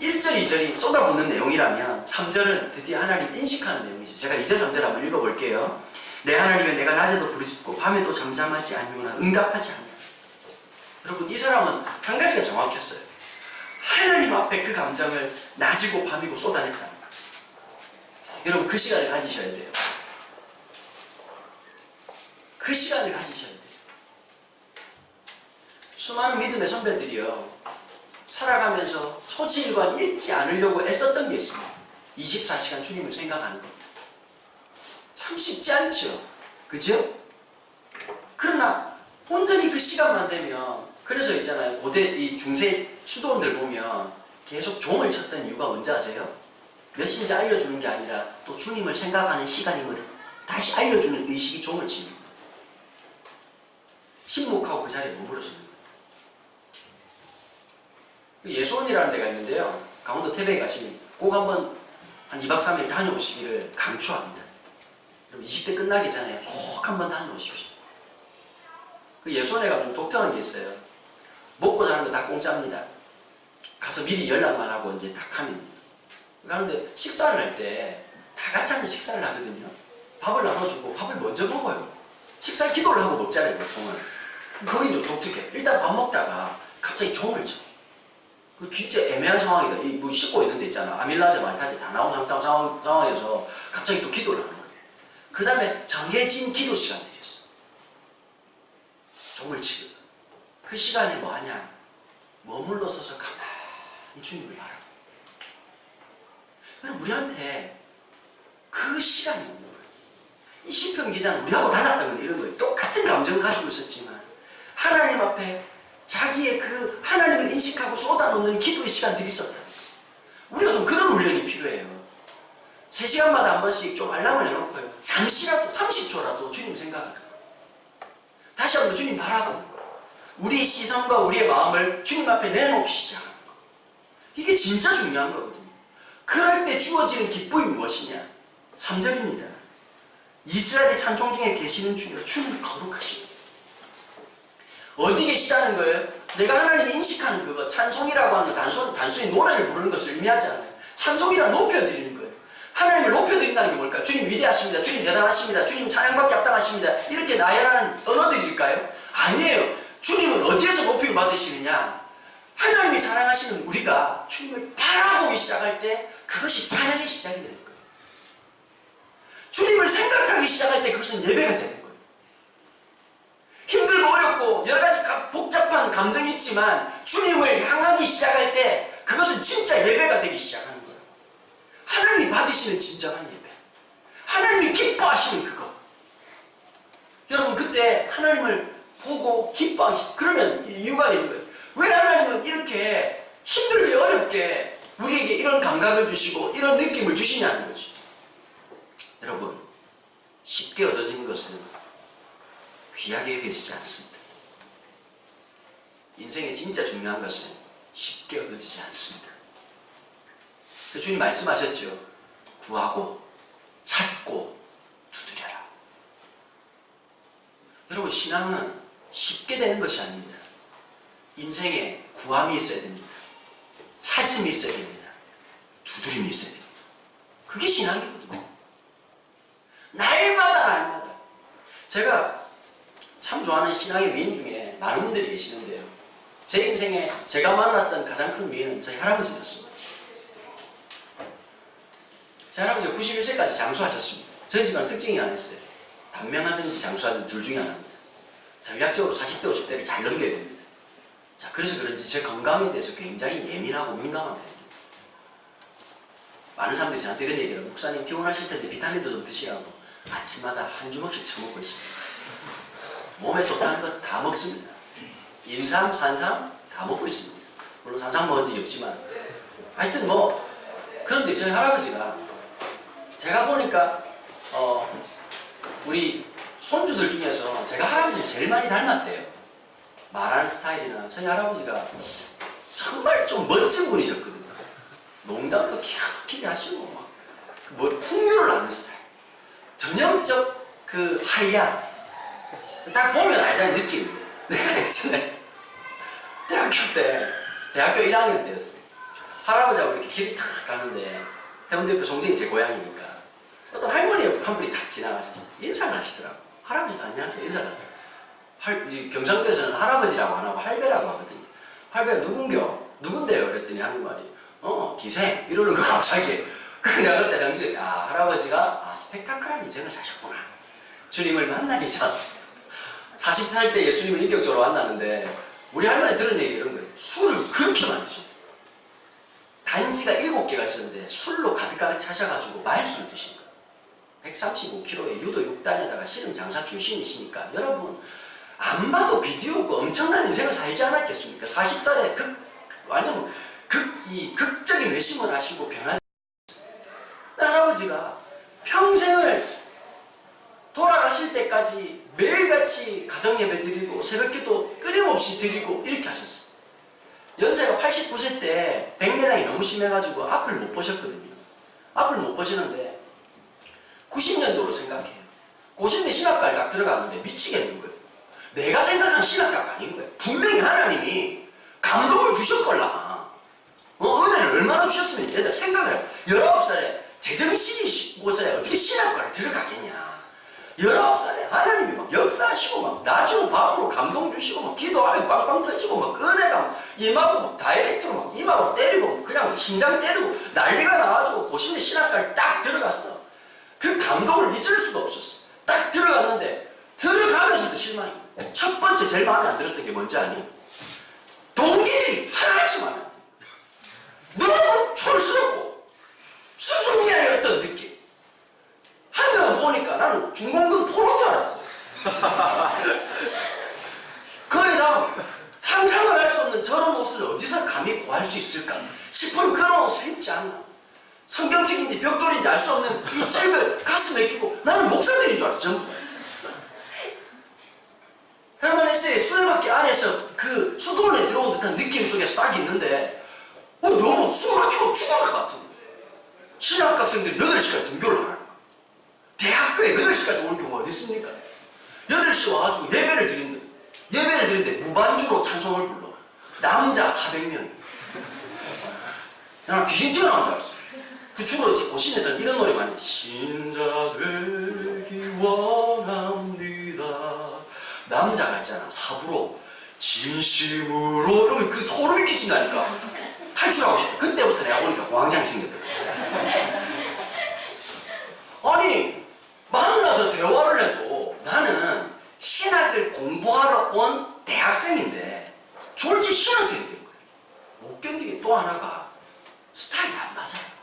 1절, 2절이 쏟아붓는 내용이라면 3절은 드디어 하나님 인식하는 내용이죠. 제가 2절, 3절 한번 읽어볼게요. 내 하나님은 내가 낮에도 부르짖고 밤에도 잠잠하지 않으나 응답하지 않냐. 여러분 이 사람은 한 가지가 정확했어요. 하나님 앞에 그 감정을 낮이고 밤이고 쏟아냈다. 여러분 그 시간을 가지셔야 돼요. 그 시간을 가지셔야 돼요. 수많은 믿음의 선배들이요, 살아가면서 초지일관 잃지 않으려고 애썼던 게 있습니다. 24시간 주님을 생각하는 겁니다. 참 쉽지 않죠. 그죠? 그러나 온전히 그 시간만 되면, 그래서 있잖아요, 고대 이 중세 수도원들 보면 계속 종을 쳤던 이유가 뭔지 아세요? 몇시인지 알려주는 게 아니라 또 주님을 생각하는 시간임을 다시 알려주는 의식이 종을 칩니다. 침묵하고 그 자리에 머무르는 거예요. 예수원이라는 데가 있는데요, 강원도 태백에 가시면 꼭 한번 한 2박 3일 다녀오시기를 강추합니다. 20대 끝나기 전에 꼭 한번 다녀오십시오. 그 예수원에 가면 독특한 게 있어요. 먹고 자는 거 다 공짜입니다. 가서 미리 연락만 하고 이제 딱 하면. 그런데 식사를 할 때 다 같이 하는 식사를 하거든요. 밥을 나눠주고 밥을 먼저 먹어요. 식사 기도를 하고 먹잖아요, 보통은. 거기 좀 독특해. 일단 밥 먹다가 갑자기 종을 쳐. 그 진짜 애매한 상황이다. 이 뭐 씻고 있는 데 있잖아. 아밀라제 말타제 다 나온 상황에서 갑자기 또 기도를 하는 거예요. 그 다음에 정해진 기도 시간들이 있어. 종을 치거든. 그 시간에 뭐 하냐? 머물러 서서 가만히 주님을 바라보고. 그럼 우리한테 그 시간이 없는 거예요. 이 시편 기자는 우리하고 달랐던 건 이런 거예요. 똑같은 감정을 가지고 있었지만 하나님 앞에 자기의 그 하나님을 인식하고 쏟아놓는 기도의 시간들이 있었다. 우리가 좀 그런 훈련이 필요해요. 3시간마다 한 번씩 좀 알람을 해놓고요. 잠시라도 30초라도 주님 생각하는 거예요. 다시 한번 주님 바라보는 거예요. 우리의 시선과 우리의 마음을 주님 앞에 내놓기 시작하는 거예요. 이게 진짜 중요한 거거든요. 그럴 때 주어지는 기쁨이 무엇이냐? 3절입니다. 이스라엘의 찬송 중에 계시는 주여 주는 거룩하시고. 어디 계시다는 거예요? 내가 하나님 인식하는 그거 찬송이라고 하는 거 단순히 노래를 부르는 것을 의미하지 않아요. 찬송이란 높여드리는 거예요. 하나님을 높여드린다는 게 뭘까요? 주님 위대하십니다. 주님 대단하십니다. 주님 찬양받기 합당하십니다. 이렇게 나열하는 언어들일까요? 아니에요. 주님은 어디에서 높임을 받으시느냐? 하나님이 사랑하시는 우리가 주님을 바라보기 시작할 때 그것이 찬양의 시작이 되는 거예요. 주님을 생각하기 시작할 때 그것은 예배가 되는 거예요. 힘들고 어렵고 여러 가지 복잡한 감정이 있지만 주님을 향하기 시작할 때 그것은 진짜 예배가 되기 시작하는 거예요. 하나님이 받으시는 진정한 예배. 하나님이 기뻐하시는 그거. 여러분 그때 하나님을 보고 그러면 이유가 있는 거예요. 왜 하나님은 이렇게 힘들게 어렵게 우리에게 이런 감각을 주시고 이런 느낌을 주시냐는 거죠. 여러분 쉽게 얻어지는 것은 귀하게 여겨지지 않습니다. 인생에 진짜 중요한 것은 쉽게 얻어지지 않습니다. 그 주님 말씀하셨죠. 구하고 찾고 두드려라. 여러분 신앙은 쉽게 되는 것이 아닙니다. 인생에 구함이 있어야 됩니다. 찾음이 있어야 됩니다. 두드림이 있어야 됩니다. 그게 신앙이거든요. 날마다 제가 참 좋아하는 신앙의 위인 중에 많은 분들이 계시는데요. 제 인생에 제가 만났던 가장 큰 위인은 저희 할아버지였습니다. 제 할아버지가 91세까지 장수하셨습니다. 저희 집안은 특징이 하나 있어요. 단명하든지 장수하든지 둘 중에 하나입니다. 전략적으로 40대 50대를 잘 넘겨야 됩니다. 자, 그래서 그런지 제 건강에 대해서 굉장히 예민하고 민감한 편입니다. 많은 사람들이 저한테 이런 얘기를 해요. 목사님 피곤하실 텐데 비타민도 좀 드시라고 아침마다 한 주먹씩 처먹고 있습니다. 몸에 좋다는 거 다 먹습니다. 인삼, 산삼 다 먹고 있습니다. 물론 산삼 먹은 적이 없지만 하여튼 뭐 그런데 저희 할아버지가 제가 보니까 우리 손주들 중에서 제가 할아버지를 제일 많이 닮았대요. 말하는 스타일이나 저희 할아버지가 정말 좀 멋진 분이셨거든요. 농담도 기가 막히게 하시고 막 풍류를 아는 스타일. 전형적 그 한량. 딱 보면 알잖아요, 느낌. 내가 예전에 대학교 1학년 때였어요. 할아버지하고 이렇게 길이 탁 가는데 해운대 옆에 송정이 제 고향이니까 어떤 할머니 한 분이 탁 지나가셨어요. 인사를 하시더라고. 할아버지 안녕하세요. 인사를 하더라고요. 경상도에서는 할아버지라고 안 하고 할배라고 하거든요. 할배가 누군데요? 그랬더니 한국말이 기생 이러는 거 갑자기. 그래서 내가 그때 정직했지. 할아버지가 스펙타클한 인생을 사셨구나. 주님을 만나기 전 40살 때 예수님을 인격적으로 만나는데 우리 할머니 들은 얘기 이런 거예요. 술을 그렇게 많이 드셨대요. 단지가 7개가 있었는데 술로 가득가득 차셔가지고 말술 드신 거예요. 135kg에 유도 6단에다가 씨름 장사 출신이시니까 여러분 안 봐도 비디오고 엄청난 인생을 살지 않았겠습니까? 40살에 완전 극적인 외심을 하시고 변화된 할아버지가 평생을 돌아가실 때까지 매일같이 가정예배 드리고 새벽기도 끊임없이 드리고 이렇게 하셨어요. 연세가 89세 때 백내장이 너무 심해가지고 앞을 못 보셨거든요. 앞을 못 보시는데 90년도로 생각해요. 고신대 신학과를 딱 들어가는데 미치겠는 거예요. 내가 생각한 신학과가 아닌 거예요. 분명히 하나님이 감동을 주셨걸라. 은혜를 얼마나 주셨으면 얘들 생각을 해. 19살에 제정신이고서야 어떻게 신학과를 들어가겠냐. 19살에 하나님이 막 역사하시고 막 낮으로 밤으로 감동 주시고 막 기도하면 빵빵 터지고 막 은혜가 막 임하고 막 다이렉트로 막 임하고 때리고 그냥 심장 때리고 난리가 나가지고 고신대 신학과를 딱 들어갔어. 그 감동을 잊을 수가 없었어. 딱 들어갔는데 들어가면서도 실망이야. 첫 번째 제일 마음에 안 들었던 게 뭔지 아니? 동기들이 하나같이 마음에 안 들어. 너무 촌스럽고 수순이야의 어떤 느낌. 한 명 보니까 나는 중공군 포로인 줄 알았어. 거의 다 상상을 할 수 없는 저런 옷을 어디서 감히 구할 수 있을까 싶은 그런 옷을 입지 않나. 성경책인지 벽돌인지 알 수 없는 이 책을 가슴에 끼고 나는 목사들인 줄 알았어. 전부 헤르만 헤세의 수레바퀴 안에서 그 수도원에 들어온 듯한 느낌 속에서 딱 있는데 너무 숨 막히고 죽을 것 같은 거예요. 신학학생들이 8시간 등교를 하는 거예요. 대학교에 8시까지 오는 경우가 어디 있습니까? 8시 와가지고 예배를 드리는데 무반주로 찬송을 불러. 남자 400명이. 나는 귀신 튀어나온 줄 알았어. 그 주로 이제 고신에서는 이런 노래 많이 해. 신자 되기 원합니다. 남자가 있잖아. 사부로 진심으로 이러면 그 소름이 끼친다니까. 탈출하고 싶어. 그때부터 내가 보니까 공황장애 생겼더라고. 아니 만나서 대화를 해도 나는 신학을 공부하러 온 대학생인데 졸지 신학생이 된 거예요. 못 견디게 또 하나가 스타일이 안 맞아요.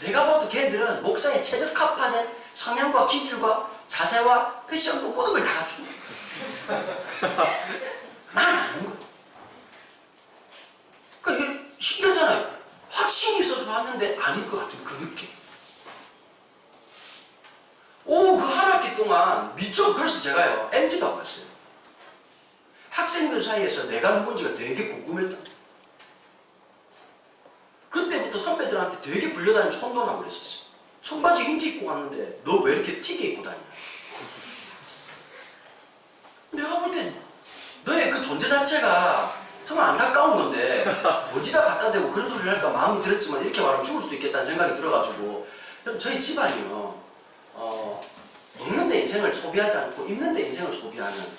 내가 봐도 걔들은 목사에 최적합하는 성향과 기질과 자세와 패션도 모든 걸 다 갖추는 거야. 난 아닌 거야. 그러니까 이게 신기하잖아요. 확신이 있어서 봤는데 아닐 것 같은 그 느낌. 그 한 학기 동안 그래서 제가요 MT가 왔어요. 학생들 사이에서 내가 누군지가 되게 궁금했다. 그때부터 선배들한테 되게 불려다니면서 혼돈하고 그랬었어요. 청바지 인티 입고 갔는데 너 왜 이렇게 튀게 입고 다니냐. 내가 볼 땐 너의 그 존재 자체가 정말 안타까운 건데 어디다 갖다 대고 그런 소리를 할까 마음이 들었지만 이렇게 말하면 죽을 수도 있겠다는 생각이 들어가지고 저희 집안이요 먹는 데 인생을 소비하지 않고 입는 데 인생을 소비하는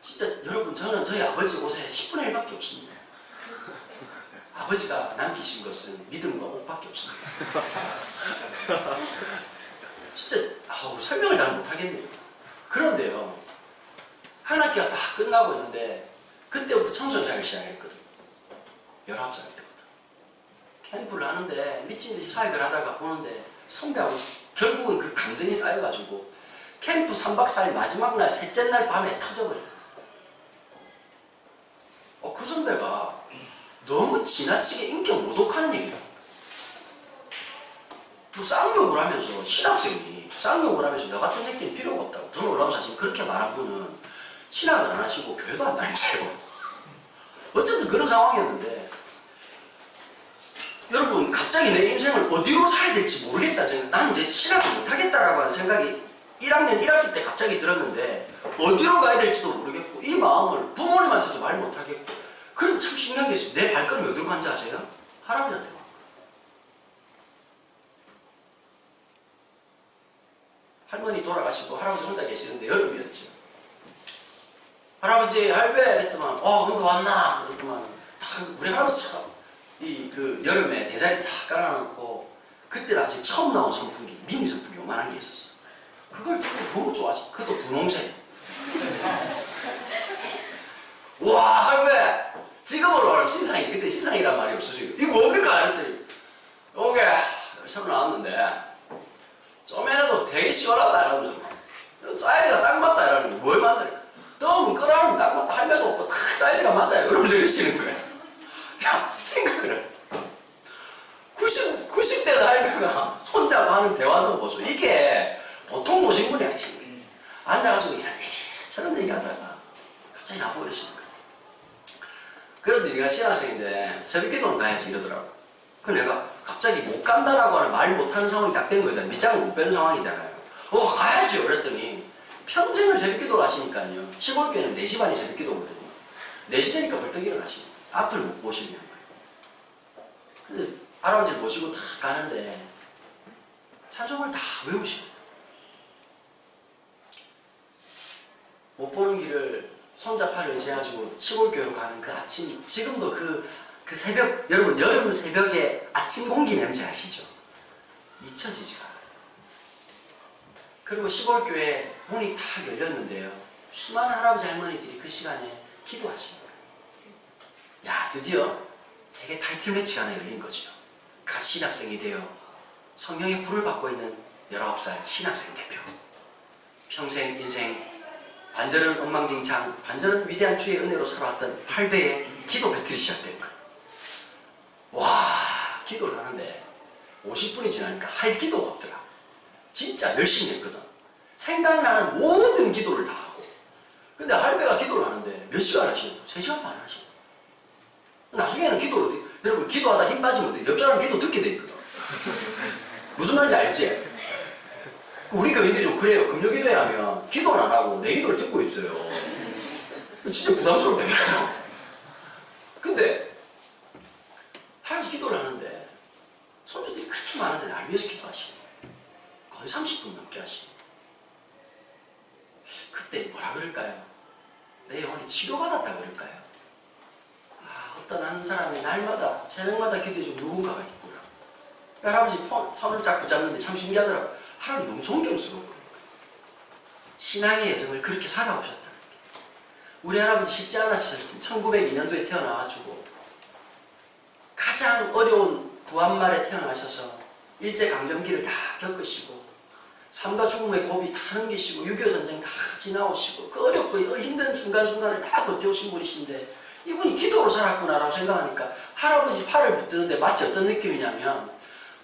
진짜 여러분 저는 저희 아버지 옷에 10분의 1밖에 없습니다. 아버지가 남기신 것은 믿음과 옷밖에 없습니다. 진짜 설명을 잘 못하겠네요. 그런데요 한 학기가 다 끝나고 있는데 그때부터 청소년사를 시작했거든요. 19살 때부터 캠프를 하는데 미친듯이 사역을 하다가 보는데 선배하고 결국은 그 감정이 쌓여가지고 캠프 3박 4일 마지막 날 셋째 날 밤에 터져버려요. 그 선배가 너무 지나치게 인격 모독하는 얘기를 쌍욕을 하면서 신학생이 쌍욕을 하면서 너 같은 새끼는 필요가 없다고 더 놀라운 사실 그렇게 말한 분은 신학을 안 하시고 교회도 안 다니세요. 어쨌든 그런 상황이었는데 여러분 갑자기 내 인생을 어디로 살아야 될지 모르겠다. 나는 이제 신학을 못하겠다라고 하는 생각이 1학년 1학기 때 갑자기 들었는데 어디로 가야 될지도 모르겠고 이 마음을 부모님한테도 말 못하겠고 그런데 참 신기한 게 있어요. 내 발걸음이 어디로 간지 아세요? 할아버지한테 와. 할머니 돌아가시고 할아버지 혼자 계시는데 여름이었죠. 할아버지 할배 그랬더만 형도 왔나? 그랬더만 우리 할아버지 참 그 여름에 대자리 탁 깔아놓고 그때 당시 처음 나온 선풍기 미니 선풍기 요만한 게 있었어. 그걸 듣고 너무 좋아하시. 그것도 분홍색. 와 할배 지금으로 신상이 그때 신상이란 말이 없어져. 이거 뭡니까? 그랬더니 요게 새로 나왔는데 쪼매너도 되게 시원하다 이러면서 사이즈가 딱 맞다 이러는 거 뭘 만드니까 너무 끌어안으면 딱 맞다 할배도 없고 딱 사이즈가 맞아요 이러면서 이러시는 거예요. 야 생각을 해. 90대의 할배가 손잡고 하는 대화 좀 보소. 이게 보통 노신분이 아니신 거예요. 앉아가지고 이런 얘기 저런 얘기 하다가 갑자기 나보고 그러시는 거예요. 그런데 네가 신학생인데 새벽기도는 가야지 이러더라고. 그래서 내가 갑자기 못 간다라고 하는 말 못하는 상황이 딱 된 거잖아요. 밑장을 못 빼는 상황이잖아요. 가야지요 그랬더니 평생을 새벽기도를 하시니까요. 시골교회는 4시 반이 새벽기도거든요. 4시되니까 벌떡 일어나시는 거예요. 앞을 못 보시는 거예요. 근데 할아버지를 모시고 다 가는데 찬송을 다 외우시고 못 보는 길을 손자 팔을 의지해가지고 시골교회로 가는 그 아침, 지금도 그 새벽, 여러분 여름 새벽에 아침 공기 냄새 아시죠? 잊혀지지가 않아요. 그리고 시골교회 문이 탁 열렸는데요, 수많은 할아버지 할머니들이 그 시간에 기도하십니다. 야, 드디어 세계 타이틀 매치가 하나 열린 거죠. 갓 신학생이 되어 성령의 불을 받고 있는 19살 신학생 대표. 평생 인생 반절은 엉망진창, 반절은 위대한 주의 은혜로 살아왔던 8대의 기도 배틀이 시작된 거예요. 와, 기도를 하는데 50분이 지나니까 할 기도가 없더라. 진짜 열심히 했거든. 생각나는 모든 기도를 다 하고. 근데 할배가 기도를 하는데 몇 시간 하시는 거예요? 3시간 반 하시는 거예요. 나중에는 기도를 어떻게, 여러분 기도하다 힘 빠지면 어떻게, 옆 사람 기도 듣게 돼 있거든. 무슨 말인지 알지? 우리 교인들이 좀 그래요. 금요기도회 하면 기도는 안 하고 내 기도를 듣고 있어요. 진짜 부담스럽다. 근데 할아버지 기도를 하는데 손주들이 그렇게 많은데 날 위해서 기도하시고 거의 30분 넘게 하시고, 그때 뭐라 그럴까요? 내 영혼이 치료받았다 그럴까요? 아, 어떤 한 사람이 날마다 새벽마다 기도해주고 누군가가 있구나. 할아버지 손을 딱 붙잡는데 참 신기하더라고요. 할아버지 너무 존경스러워요. 신앙의 여정을 그렇게 살아오셨다는 게. 우리 할아버지 쉽지 않으셨을 때 1902년도에 태어나가지고 가장 어려운 구한말에 태어나셔서 일제강점기를 다 겪으시고 삶과 죽음의 고비 다 넘기시고 6.25 전쟁 다 지나오시고 그 어렵고 힘든 순간순간을 다 버텨오신 분이신데, 이분이 기도로 살았구나라고 생각하니까 할아버지 팔을 붙드는데 마치 어떤 느낌이냐면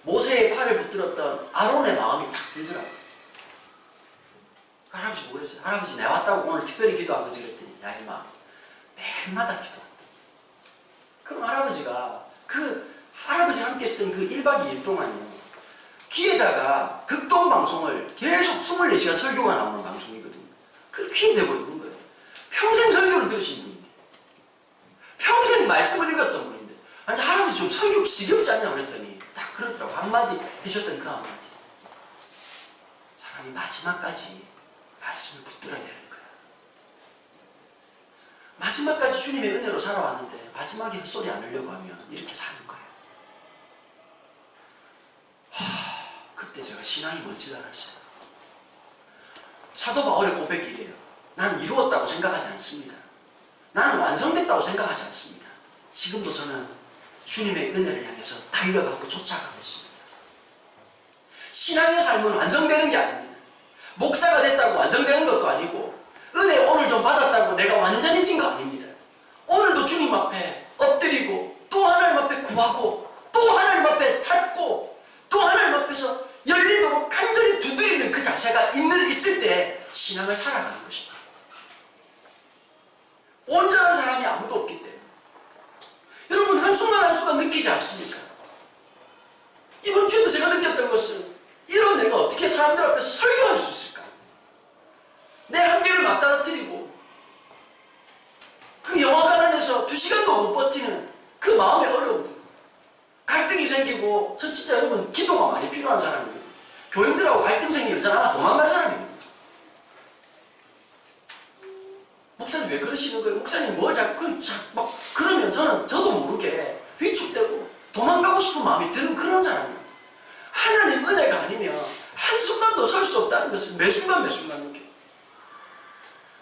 모세의 팔을 붙들었던 아론의 마음이 딱 들더라고요. 할아버지 뭐랬어요? 할아버지 내가 왔다고 오늘 특별히 기도한 거지 그랬더니, 야 임마 매일마다 기도한다. 그럼 할아버지가 그 할아버지가 함께 했던 그 1박 2일 동안요, 귀에다가 극동방송을 계속 24시간 설교가 나오는 방송이거든요. 그 귀에 대고 있는 거예요. 평생 설교를 들으신 분인데, 평생 말씀을 읽었던 분인데, 아니 할아버지 좀 설교 지겹지 않냐 그랬더니 딱 그러더라고. 한마디 해주셨던 그 한마디. 사람이 마지막까지 말씀을 붙들어야 되는 거야. 마지막까지 주님의 은혜로 살아왔는데 마지막에 헛소리 안 하려고 하면 이렇게 사는 거예요. 그때 제가 신앙이 뭔지 알았어요. 사도 바울의 고백이 이래요. 난 이루었다고 생각하지 않습니다. 나는 완성됐다고 생각하지 않습니다. 지금도 저는 주님의 은혜를 향해서 달려가고 쫓아가고 있습니다. 신앙의 삶은 완성되는 게 아닙니다. 목사가 됐다고 완성되는 것도 아니고, 은혜 오늘 좀 받았다고 내가 완전해진 거 아닙니다. 오늘도 주님 앞에 엎드리고 또 하나님 앞에 구하고 또 하나님 앞에 찾고 또 하나님 앞에서 열리도록 간절히 두드리는 그 자세가 있을 때 신앙을 살아가는 것입니다. 온전한 사람이 아무도 없기 때문에. 여러분 한순간 한순간 느끼지 않습니까? 이번 주에도 제가 느꼈던 것은, 이런 내가 어떻게 사람들 앞에서 설교할 수 있을까? 내 한계를 맞닥뜨리고 그 영화관 안에서 2시간도 못 버티는 그 마음의 어려움들, 갈등이 생기고, 저 진짜 여러분 기도가 많이 필요한 사람이에요. 교인들하고 갈등 생기면 저는 아마 도망갈 사람입니다. 목사님 왜 그러시는 거예요? 목사님 뭘 자꾸 막 그러면 저도 모르게 위축되고 도망가고 싶은 마음이 드는 그런 사람입니다. 하나님 은혜가 아니면 한순간도 설 수 없다는 것을 매순간 느껴요.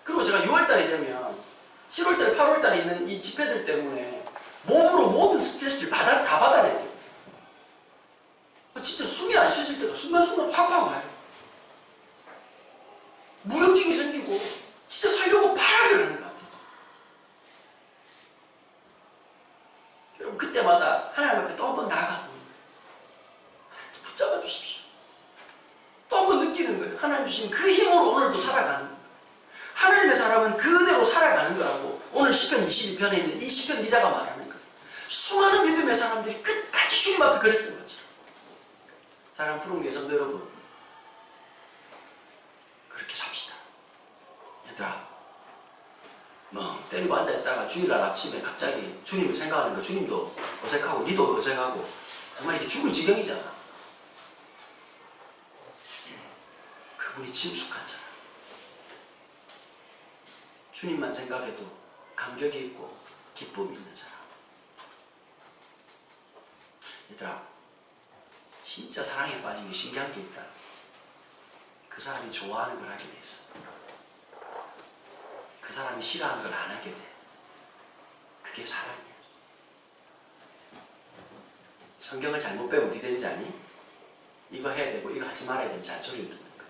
그리고 제가 6월달이 되면 7월달, 8월달에 있는 이 집회들 때문에 몸으로 모든 스트레스를 다 받아내야 돼요. 진짜 숨이 안 쉬어질 때가 순간순간 확 와요. 무력증이 생기고 진짜 살려고 파락을 하는 것 같아요. 여러분 그때마다 하나님 앞에 또 한 번 나아가고 붙잡아 주십시오. 또 한 번 느끼는 거예요. 하나님 주신 그 힘으로 오늘도 살아가는 거예요. 하나님의 사람은 그대로 살아가는 거라고 오늘 시편 22편에 있는 이 시편 기자가 말하는 거예요. 수많은 믿음의 사람들이 끝까지 주님 앞에 그랬던 것처럼. 사랑하는 푸른교회 성도 여러분, 그렇게 삽시다. 얘들아, 멍 때리고 앉아있다가 주일날 아침에 갑자기 주님을 생각하니까 주님도 어색하고 니도 어색하고 정말 이게 죽을 지경이잖아. 그분이 친숙한 사람. 주님만 생각해도 감격이 있고 기쁨이 있는 사람. 얘들아, 진짜 사랑에 빠지면 신기한 게 있다. 그 사람이 좋아하는 걸 하게 돼 있어. 그 사람이 싫어하는 걸 안 하게 돼. 그게 사랑이야. 성경을 잘못 배우면 어떻게 되는지 아니? 이거 해야 되고 이거 하지 말아야 되는 잔소리를 듣는 거야.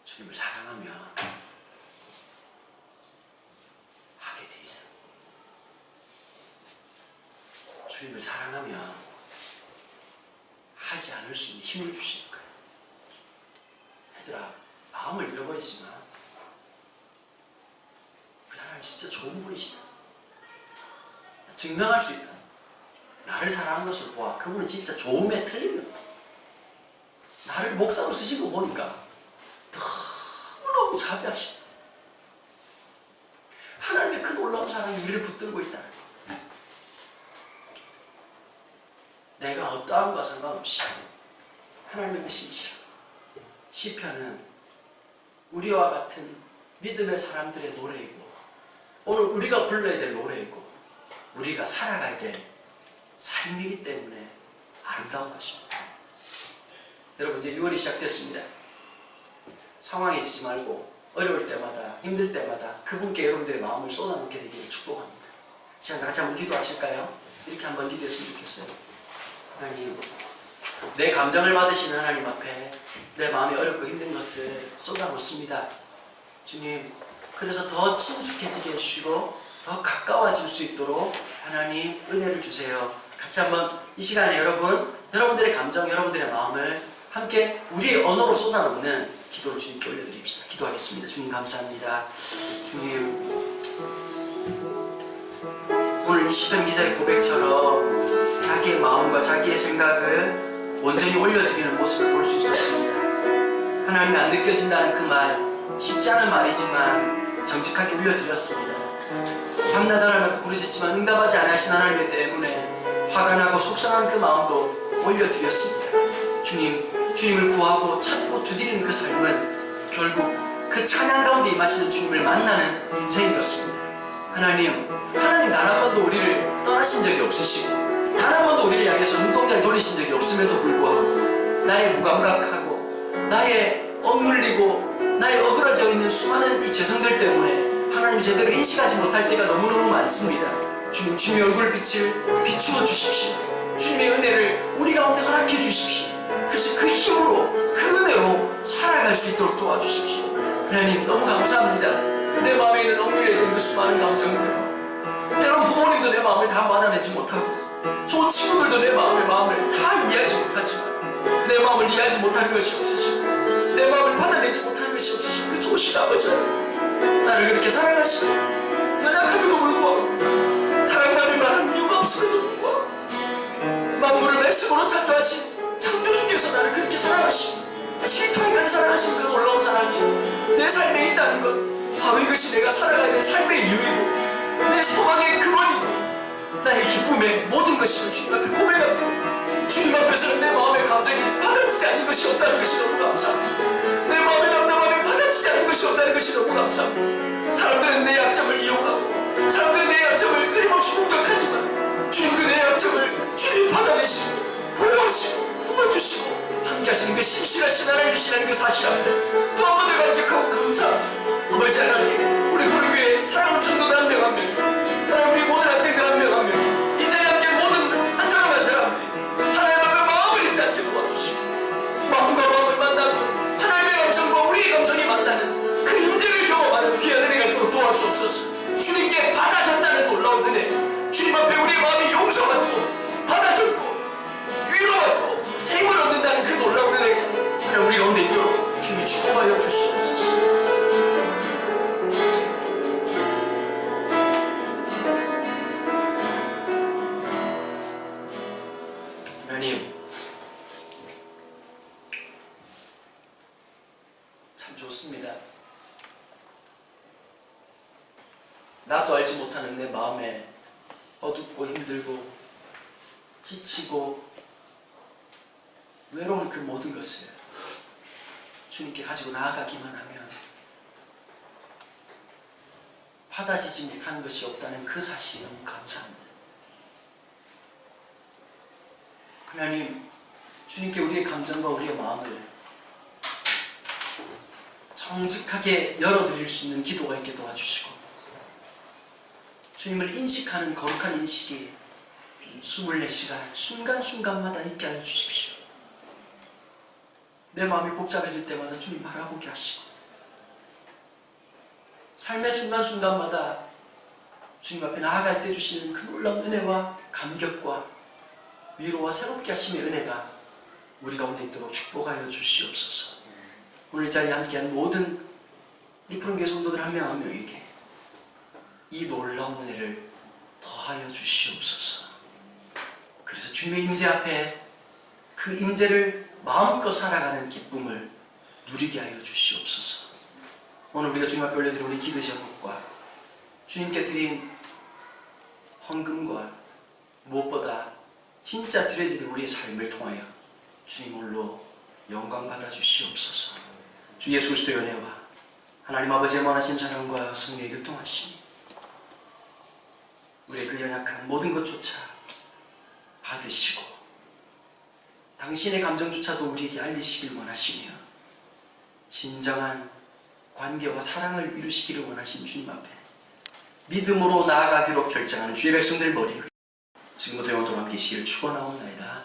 주님을 사랑하면 하게 돼 있어. 주님을 사랑하면 하지 않을 수 있는 힘을 주시는 거야. 얘들아, 마음을 잃어버리지만 우리 하나님 진짜 좋은 분이시다. 증명할 수 있다. 나를 사랑하는 것을 보아 그분은 진짜 좋음에 틀림이 없다. 나를 목사로 쓰신 거 보니까 너무너무 자비하시고 하나님의 그 놀라운 사랑이 우리를 붙들고 있다는 거. 내가 어떠함과 상관없이 하나님의 그 신이시라. 시편은 우리와 같은 믿음의 사람들의 노래이고 오늘 우리가 불러야 될 노래이고 우리가 살아가야 될 삶이기 때문에 아름다운 것입니다. 여러분, 이제 6월이 시작됐습니다. 상황이 지지 말고 어려울 때마다 힘들 때마다 그분께 여러분들의 마음을 쏟아놓게 되기를 축복합니다. 시간 같이 한번 기도하실까요? 이렇게 한번 기도했으면 좋겠어요. 하나님, 내 감정을 받으시는 하나님 앞에 내 마음이 어렵고 힘든 것을 쏟아놓습니다. 주님, 그래서 더 친숙해지게 해주시고 더 가까워질 수 있도록 하나님 은혜를 주세요. 같이 한번 이 시간에 여러분들의 감정, 여러분들의 마음을 함께 우리의 언어로 쏟아놓는 기도를 주님께 올려드립시다. 기도하겠습니다. 주님 감사합니다. 주님, 오늘 이 시편 기자의 고백처럼 자기의 마음과 자기의 생각을 온전히 올려드리는 모습을 볼 수 있었습니다. 하나님이 안 느껴진다는 그 말, 쉽지 않은 말이지만 정직하게 올려드렸습니다. 밤낮하나님을 부르셨지만 응답하지 않으신 하나님의 때문에 화가 나고 속상한 그 마음도 올려드렸습니다. 주님을 구하고 찾고 두드리는 그 삶은 결국 그 찬양 가운데 임하시는 주님을 만나는 인생이었습니다. 하나님 단 한 번도 우리를 떠나신 적이 없으시고 단 한 번도 우리를 향해서 눈동자를 돌리신 적이 없음에도 불구하고 나의 무감각하고 나의 억눌리고 나의 어그러져 있는 수많은 이 죄성들 때문에 하나님 제대로 인식하지 못할 때가 너무너무 많습니다. 주님, 주님의 얼굴빛을 비추어 주십시오. 주님의 은혜를 우리 가운데 허락해 주십시오. 그래서 그 힘으로, 그 은혜로 살아갈 수 있도록 도와주십시오. 하나님 너무 감사합니다. 내 마음에 있는 억눌려있던 그 수많은 감정들, 때론 부모님도 내 마음을 다 받아내지 못하고 좋은 친구들도 내 마음을 다 이해하지 못하지만 내 마음을 이해하지 못하는 것이 없으시고 내 마음을 받아내지 못하는 것이 없으시고 그 좋으신 아버지, 나를 그렇게 사랑하시고 연약함에도 불구하고 사랑받을 만한 이유가 없음에도 불구하고 만물을 말씀으로 창조하신 창조주께서 나를 그렇게 사랑하시고 실토에까지 사랑하신 그 놀라운 사랑이 내 삶에 있다는 것, 바로 이것이 내가 살아가야 될 삶의 이유이고 내 소망의 근원이고 나의 기쁨의 모든 것임을 주님 앞에 고백합니다. 주님 앞에서는 내 마음의 감정이 받아지지 않는 것이 없다는 것이 너무 감사합니다. 내 마음의 남담함이 받아지지 않는 것이 없다는 것이 너무 감사합니다. 사람들은 내 약점을 이용하고 사람들은 내 약점을 끊임없이 공격하지만 주님 그 내 약점을 주님 받아내시고 보호하시고 품어주시고 함께하시는 그 신실하신 하나님이시라는 그 사실 앞에 또 한 번 더 감격하고 감사합니다. 아버지 하나님, 우리 구름교회 사랑하는 성도들 한 명 한 명, 하나님 우리 모든 학생들 한 명 한 명, 이 자리에 함께 모든 한 사람 한 사람들이 하나님 앞에 마음을 잃지 않게 도와주시고 마음과 마음을 만나고 하나님의 감성과 우리의 감성이 만나는 그 힘듦을 경험하는 귀한 은혜가 있도록 도와주옵소서. 주님께 받아졌다는 놀라운 은혜, 주님 앞에 우리의 마음이 용서받고 받아졌고 위로받고 생을 얻는다는 그 놀라운 은혜가 하나님 우리 가운데 있도록 주님이 축복하여 주시옵소서. 하나님, 참 좋습니다. 나도 알지 못하는 내 마음에 어둡고 힘들고 지치고 외로운 그 모든 것을 주님께 가지고 나아가기만 하면 받아지지 못하는 것이 없다는 그 사실이 너무 감사합니다. 하나님, 주님께 우리의 감정과 우리의 마음을 정직하게 열어드릴 수 있는 기도가 있게 도와주시고 주님을 인식하는 거룩한 인식이 24시간 순간순간마다 있게 하여 주십시오. 내 마음이 복잡해질 때마다 주님 바라보게 하시고 삶의 순간순간마다 주님 앞에 나아갈 때 주시는 그 놀라운 은혜와 감격과 위로와 새롭게 하심의 은혜가 우리 가운데 있도록 축복하여 주시옵소서. 오늘 자리에 함께한 모든 우리 푸른교회 성도들 한 명 한 명에게 이 놀라운 은혜를 더하여 주시옵소서. 그래서 주님의 임재 앞에 그 임재를 마음껏 살아가는 기쁨을 누리게 하여 주시옵소서. 오늘 우리가 주님 앞에 올려드린 우리 기도 제목과 주님께 드린 헌금과 무엇보다 진짜 드려지는 우리의 삶을 통하여 주님 홀로 영광 받아 주시옵소서. 주 예수 그리스도의 은혜와 하나님 아버지의 원하신 사랑과 성령의 교통하심이 우리의 그 연약한 모든 것조차 받으시고 당신의 감정조차도 우리에게 알리시길 원하시며 진정한 관계와 사랑을 이루시기를 원하신 주님 앞에 믿음으로 나아가기로 결정하는 주의 백성들 머리를 지금부터 영원토록 함께 계시기를 축원하옵나이다.